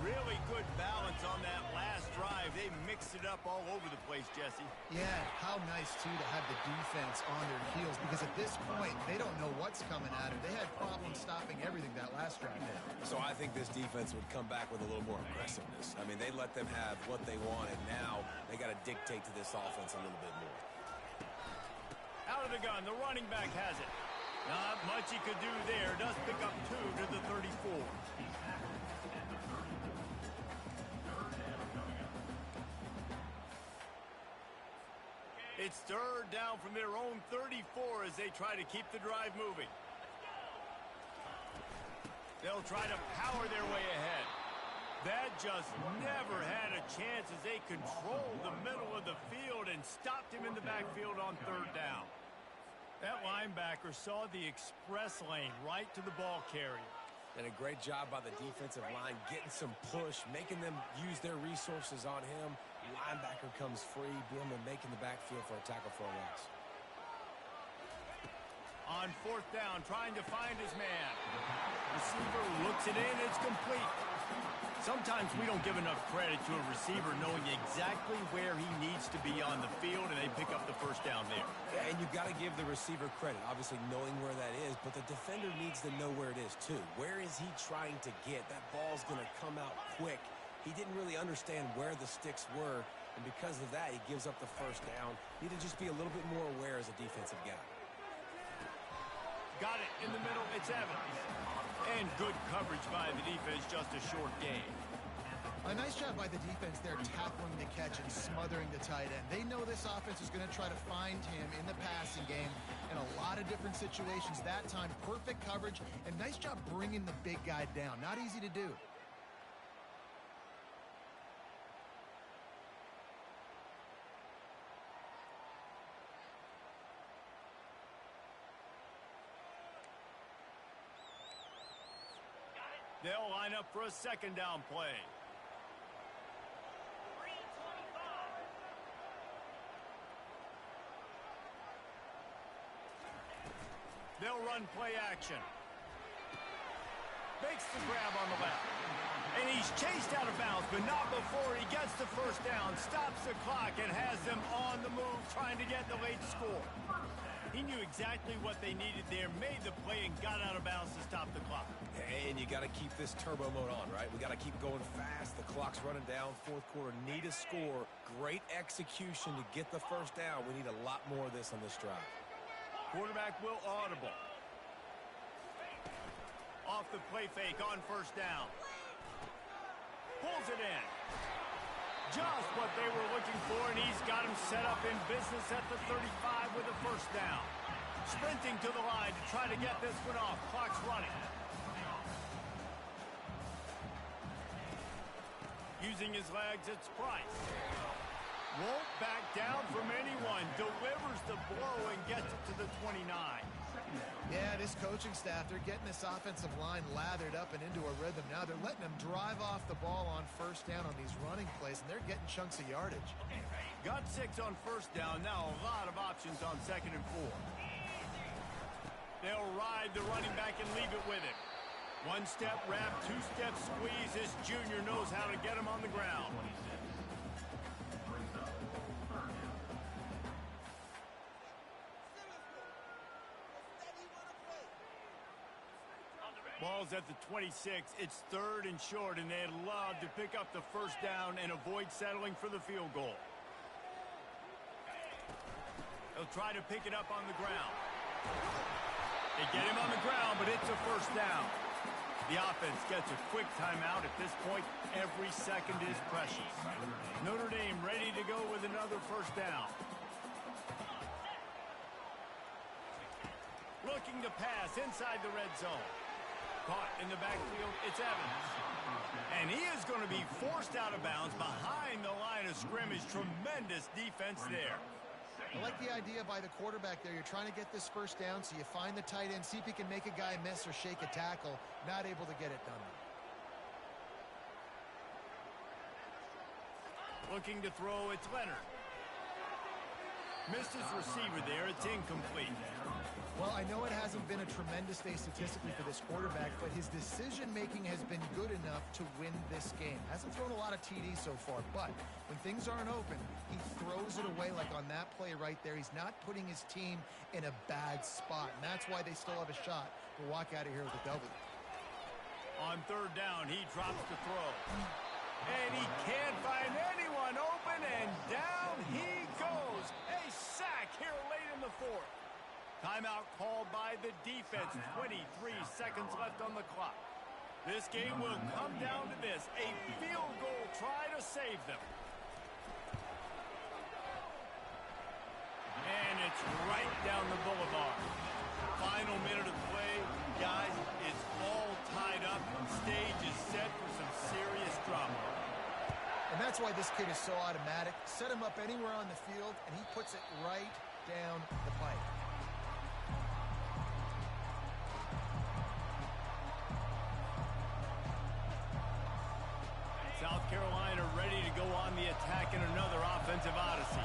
Speaker 1: Really good balance on that last drive. They mixed it up all over the place, Jesse.
Speaker 3: Yeah, how nice, too, to have the defense on their heels, because at this point, they don't know what's coming at them. They had problems stopping everything that last drive.
Speaker 2: So I think this defense would come back with a little more aggressiveness. I mean, they let them have what they want, and now they got to dictate to this offense a little bit more.
Speaker 1: Out of the gun, the running back has it. Not much he could do there. Does pick up 2 to the 34. It's third down from their own 34 as they try to keep the drive moving. They'll try to power their way ahead. That just never had a chance as they controlled the middle of the field and stopped him in the backfield on third down. That linebacker saw the express lane right to the ball carrier.
Speaker 2: And a great job by the defensive line, getting some push, making them use their resources on him. Linebacker comes free, boom, and making the backfield for a tackle for a loss.
Speaker 1: On fourth down, trying to find his man. Receiver looks it in, it's complete. Sometimes we don't give enough credit to a receiver knowing exactly where he needs to be on the field, and they pick up the first down there.
Speaker 2: Yeah, and you've got to give the receiver credit, obviously knowing where that is, but the defender needs to know where it is too. Where is he trying to get? That ball's going to come out quick. He didn't really understand where the sticks were, and because of that, he gives up the first down. Need to just be a little bit more aware as a defensive guy.
Speaker 1: Got it in the middle, it's Evans. And good coverage by the defense, just a short gain.
Speaker 3: A nice job by the defense there tackling the catch and smothering the tight end. They know this offense is going to try to find him in the passing game in a lot of different situations. That time, perfect coverage, and nice job bringing the big guy down. Not easy to do.
Speaker 1: They'll line up for a second down play. They'll run play action. Makes the grab on the left. And he's chased out of bounds, but not before he gets the first down, stops the clock, and has them on the move trying to get the late score. He knew exactly what they needed there, made the play, and got out of bounds to stop the clock.
Speaker 2: And you got to keep this turbo mode on, right? We got to keep going fast. The clock's running down. Fourth quarter, need a score. Great execution to get the first down. We need a lot more of this on this drive.
Speaker 1: Quarterback will audible. Off the play fake on first down. Pulls it in. Just what they were looking for, and he's got him set up in business at the 35 with a first down. Sprinting to the line to try to get this one off. Clock's running. using his legs, it's Price. Won't back down from anyone. Delivers the blow and gets it to the 29.
Speaker 3: Yeah, this coaching staff, they're getting this offensive line lathered up and into a rhythm. Now they're letting them drive off the ball on first down on these running plays, and they're getting chunks of yardage.
Speaker 1: Got 6 on first down. Now a lot of options on 2nd and 4. They'll ride the running back and leave it with him. 1-step wrap, 2-step squeeze. This junior knows how to get him on the ground. Ball's at the 26. It's 3rd and short, and they'd love to pick up the first down and avoid settling for the field goal. They'll try to pick it up on the ground. They get him on the ground, but it's a first down. The offense gets a quick timeout. At this point, every second is precious. Notre Dame ready to go with another first down. Looking to pass inside the red zone. Caught in the backfield, it's Evans. And he is going to be forced out of bounds behind the line of scrimmage. Tremendous defense there.
Speaker 3: I like the idea by the quarterback there. You're trying to get this first down, so you find the tight end, see if you can make a guy miss or shake a tackle. Not able to get it done.
Speaker 1: Looking to throw, it's Leonard. Missed his receiver there, it's incomplete.
Speaker 3: Well, I know it hasn't been a tremendous day statistically for this quarterback, but his decision-making has been good enough to win this game. Hasn't thrown a lot of TDs so far, but when things aren't open, he throws it away like on that play right there. He's not putting his team in a bad spot, and that's why they still have a shot to walk out of here with a W.
Speaker 1: On 3rd down, he drops the throw. And he can't find anyone open, and down he goes. A sack here late in the 4th. Timeout called by the defense. 23 seconds left on the clock. This game will come down to this. A field goal try to save them. And it's right down the boulevard. Final minute of play. Guys, it's all tied up. Stage is set for some serious drama.
Speaker 3: And that's why this kid is so automatic. Set him up anywhere on the field, and he puts it right down the pipe.
Speaker 1: South Carolina ready to go on the attack in another offensive odyssey.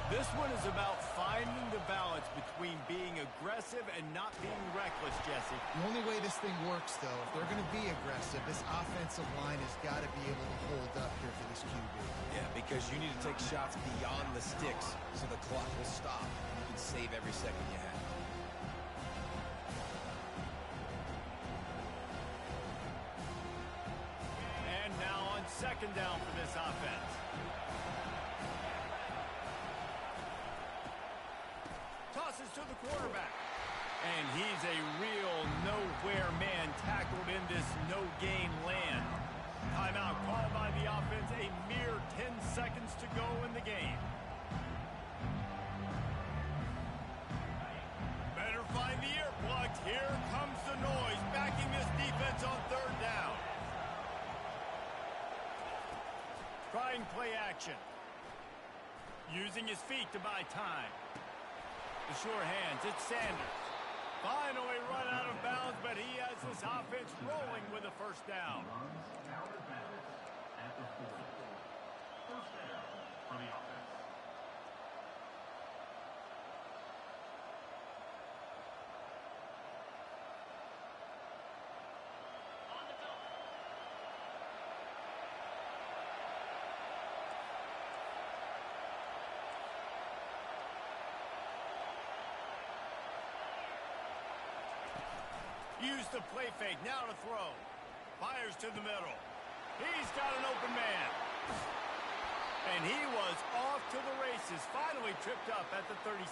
Speaker 1: This one is about finding the balance between being aggressive and not being reckless, Jesse.
Speaker 3: The only way this thing works, though, if they're going to be aggressive, this offensive line has got to be able to hold up here for this QB.
Speaker 2: Yeah, because you need to take shots beyond the sticks so the clock will stop. You can save every second you have.
Speaker 1: And now on 2nd down for this offense. Tosses to the quarterback. And he's a real nowhere man tackled in this no-gain land. Timeout called by the offense. A mere 10 seconds to go in the game. Better find the earplugs. Here comes the noise, backing this defense on 3rd down. Trying play action. Using his feet to buy time. The sure hands, it's Sanders. Finally run out of bounds, but he has this offense rolling with a first down.
Speaker 5: At the 40. First down for the offense.
Speaker 1: Use the play fake, now to throw. Fires to the middle. He's got an open man. And he was off to the races, finally tripped up at the 36.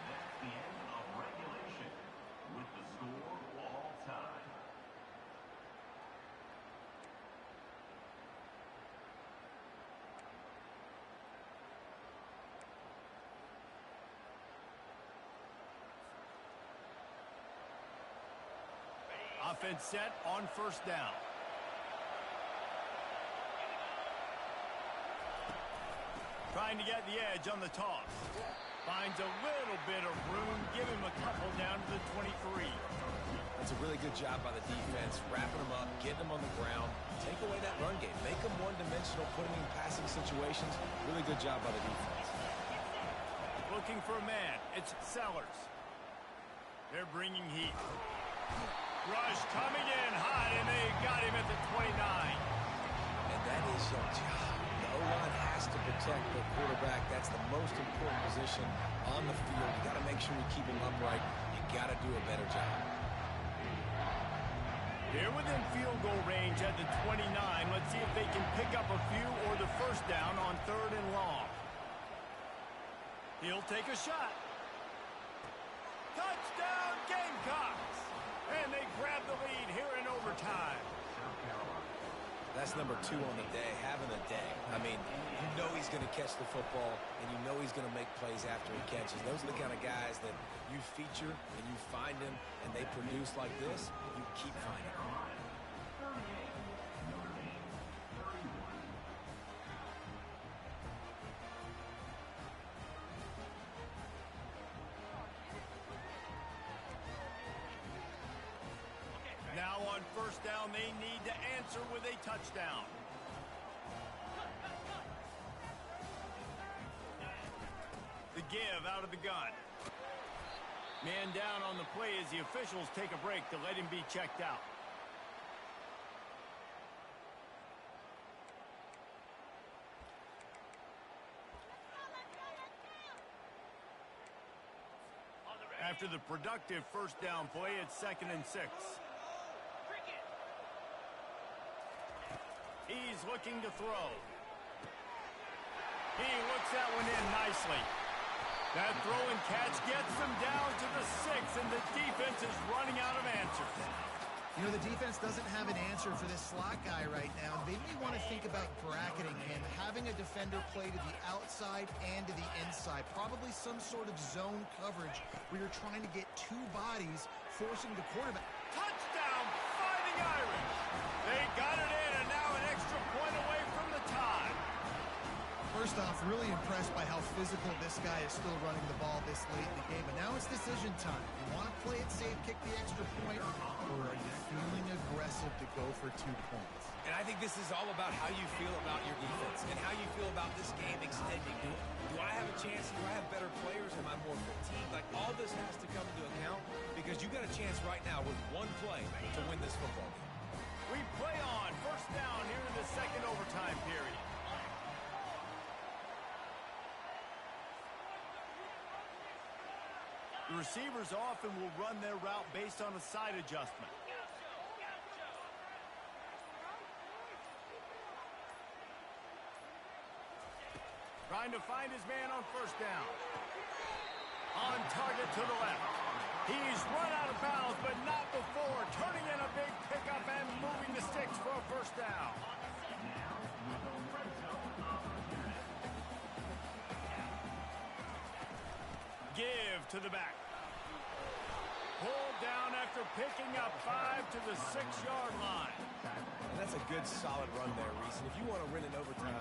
Speaker 5: That's the end of regulation with the score all time.
Speaker 1: offense set on first down. Trying to get the edge on the toss. Finds a little bit of room. Give him a couple down to the 23.
Speaker 2: That's a really good job by the defense, wrapping them up, getting them on the ground. Take away that run game. Make them one-dimensional, put them in passing situations. Really good job by the defense.
Speaker 1: Looking for a man. It's Sellers. They're bringing heat. Rush coming in hot, and they got him at the 29.
Speaker 2: And that is your job. The O-line has to protect the quarterback. That's the most important position on the field. You got to make sure you keep him upright. You got to do a better job.
Speaker 1: They're within field goal range at the 29. Let's see if they can pick up a few or the first down on 3rd and long. He'll take a shot. Touchdown, Gamecocks! And they grab the lead here in overtime.
Speaker 2: That's number 2 on the day, having a day. I mean, you know he's going to catch the football, and you know he's going to make plays after he catches. Those are the kind of guys that you feature and you find them, and they produce like this, you keep finding them.
Speaker 1: Now on first down, they need to answer with a touchdown. The give out of the gun. Man down on the play as the officials take a break to let him be checked out. After the productive first down play, it's 2nd and 6. He's looking to throw. He looks that one in nicely. That throw and catch gets them down to the 6, and the defense is running out of answers.
Speaker 3: You know, the defense doesn't have an answer for this slot guy right now. They may want to think about bracketing him, having a defender play to the outside and to the inside. Probably some sort of zone coverage where you're trying to get 2 bodies, forcing the quarterback.
Speaker 1: Touchdown, Fighting Irish! They got it in, and now an extra point away from the tie.
Speaker 3: First off, really impressed by how physical this guy is still running the ball this late in the game. But now it's decision time. You want to play it safe, kick the extra point, or are you feeling aggressive to go for 2 points?
Speaker 2: And I think this is all about how you feel about your defense and how you feel about this game extending. Do I have a chance? Do I have better players? Am I more fatigued? Like, all this has to come into account because you got a chance right now with 1 play to win this football game.
Speaker 1: We play on first down here in the 2nd overtime period. The receivers often will run their route based on a side adjustment. Trying to find his man on first down. On target to the left. He's run out of bounds, but not before. Turning in a big pickup and moving the sticks for a first down. Give to the back. Pulled down after picking up 5 to the 6-yard line.
Speaker 2: And that's a good, solid run there, Reese. And if you want to win in overtime,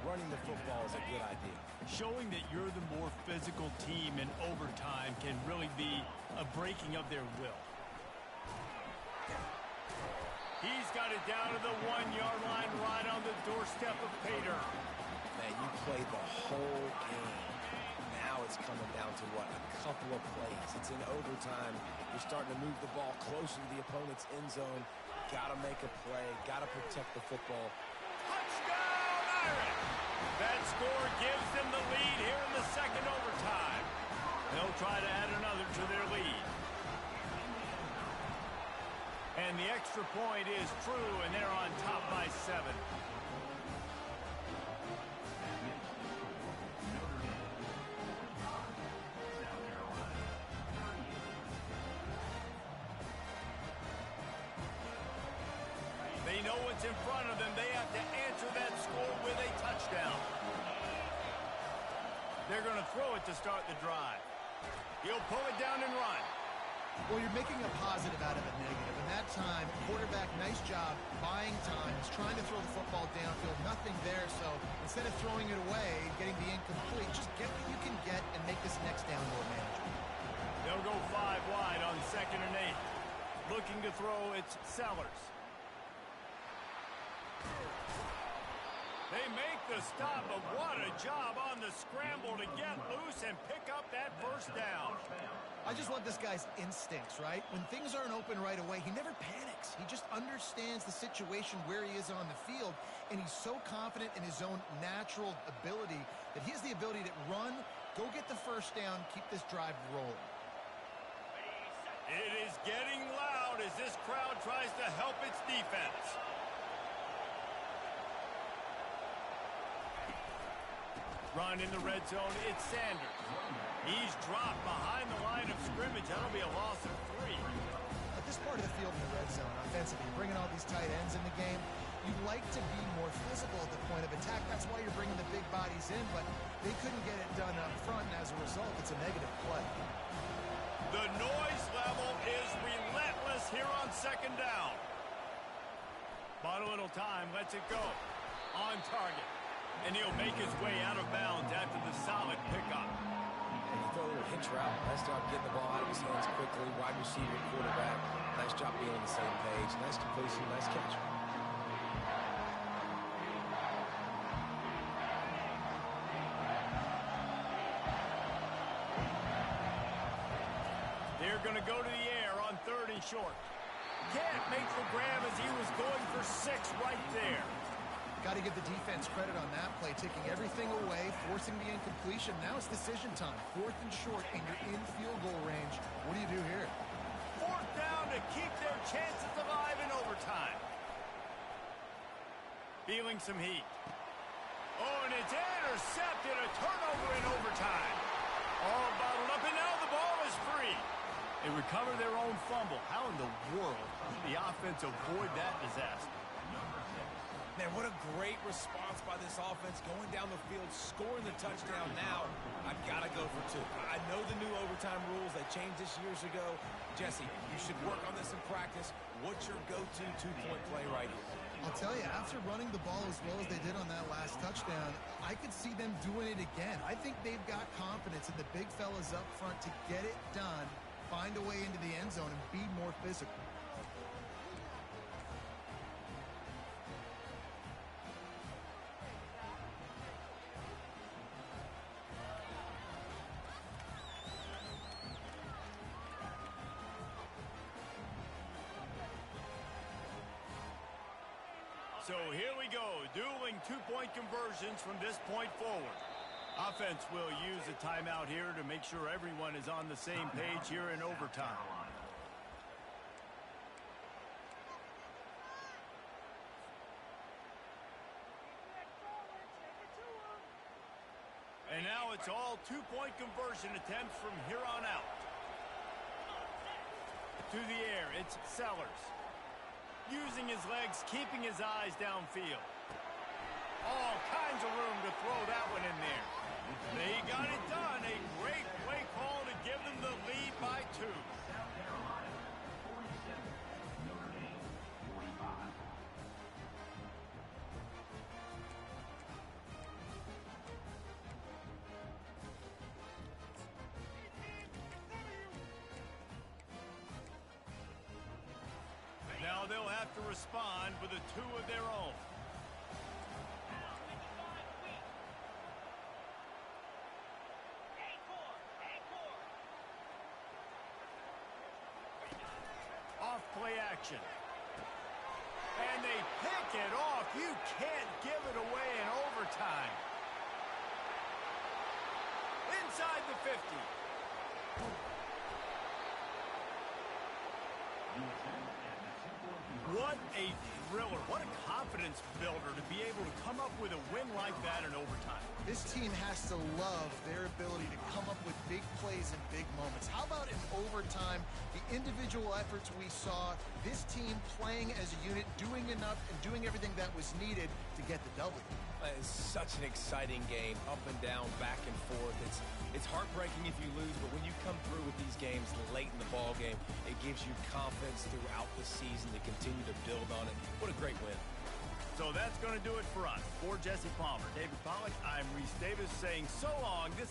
Speaker 2: running the football is a good idea.
Speaker 1: Showing that you're the more physical team in overtime can really be a breaking of their will. He's got it down to the 1-yard line right on the doorstep of Pater.
Speaker 2: Man, you played the whole game. Now it's coming down to, what, a couple of plays. It's in overtime. You're starting to move the ball closer to the opponent's end zone. Got to make a play. Got to protect the football.
Speaker 1: Touchdown, Irish! That score gives them the lead here in the 2nd overtime. They'll try to add another to their lead. And the extra point is true, and they're on top by 7. They know what's in front of them. They have to answer that score with a touchdown. They're going to throw it to start the drive. He'll pull it down and run.
Speaker 3: Well, you're making a positive out of a negative. And that time, quarterback, nice job, buying time. He's trying to throw the football downfield. Nothing there, so instead of throwing it away and getting the incomplete, just get what you can get and make this next down more manageable.
Speaker 1: They'll go 5 wide on 2nd and 8. Looking to throw, it's Sellers. They make the stop, but what a job on the scramble to get loose and pick up that first down.
Speaker 3: I just love this guy's instincts, right? When things aren't open right away, he never panics. He just understands the situation where he is on the field, and he's so confident in his own natural ability that he has the ability to run, go get the first down, keep this drive rolling.
Speaker 1: It is getting loud as this crowd tries to help its defense. Run in the red zone, it's Sanders. He's dropped behind the line of scrimmage. That'll be a loss of 3.
Speaker 3: At this part of the field in the red zone, offensively, bringing all these tight ends in the game, you'd like to be more physical at the point of attack. That's why you're bringing the big bodies in, but they couldn't get it done up front, and as a result, it's a negative play.
Speaker 1: The noise level is relentless here on 2nd down. Bought a little time, lets it go. On target. And he'll make his way out of bounds after the solid pickup.
Speaker 2: And he threw a little hitch route. Nice job getting the ball out of his hands quickly. Wide receiver, quarterback. Nice job being on the same page. Nice completion, nice catch.
Speaker 1: They're going to go to the air on 3rd and short. Can't make the grab as he was going for 6 right there.
Speaker 3: Got to give the defense credit on that play, taking everything away, forcing the incompletion. Now it's decision time. 4th and short, and you're in field goal range. What do you do here?
Speaker 1: 4th down to keep their chances alive in overtime. Feeling some heat. Oh, and it's intercepted. A turnover in overtime. All bottled up, and now the ball is free. They recover their own fumble. How in the world did the offense avoid that disaster?
Speaker 2: Man, what a great response by this offense, going down the field, scoring the touchdown. Now, I've got to go for 2. I know the new overtime rules. They changed this years ago. Jesse, you should work on this in practice. What's your go-to 2-point play right here?
Speaker 3: I'll tell you, after running the ball as well as they did on that last touchdown, I could see them doing it again. I think they've got confidence in the big fellas up front to get it done, find a way into the end zone, and be more physical.
Speaker 1: So here we go, dueling 2-point conversions from this point forward. Offense will use a timeout here to make sure everyone is on the same page here in overtime. And now it's all 2-point conversion attempts from here on out. To the air, it's Sellers. Using his legs, keeping his eyes downfield. All kinds of room to throw that one in there. They got it done. A great play call to give them the lead by 2. Now they'll have to respond with a 2 of their own. Off play action. And they pick it off. You can't give it away in overtime. Inside the 50. What a thriller. What a confidence builder to be able to come up with a win like that in overtime.
Speaker 3: This team has to love their ability to come up with big plays and big moments. How about in overtime, the individual efforts we saw, this team playing as a unit, doing enough and doing everything that was needed to get the W.
Speaker 2: It's such an exciting game, up and down, back and forth. It's hard heartbreaking if you lose, but when you come through with these games late in the ball game, it gives you confidence throughout the season to continue to build on it. What a great win.
Speaker 1: So that's going to do it for us. For Jesse Palmer, David Pollack, I'm Reese Davis saying so long. This is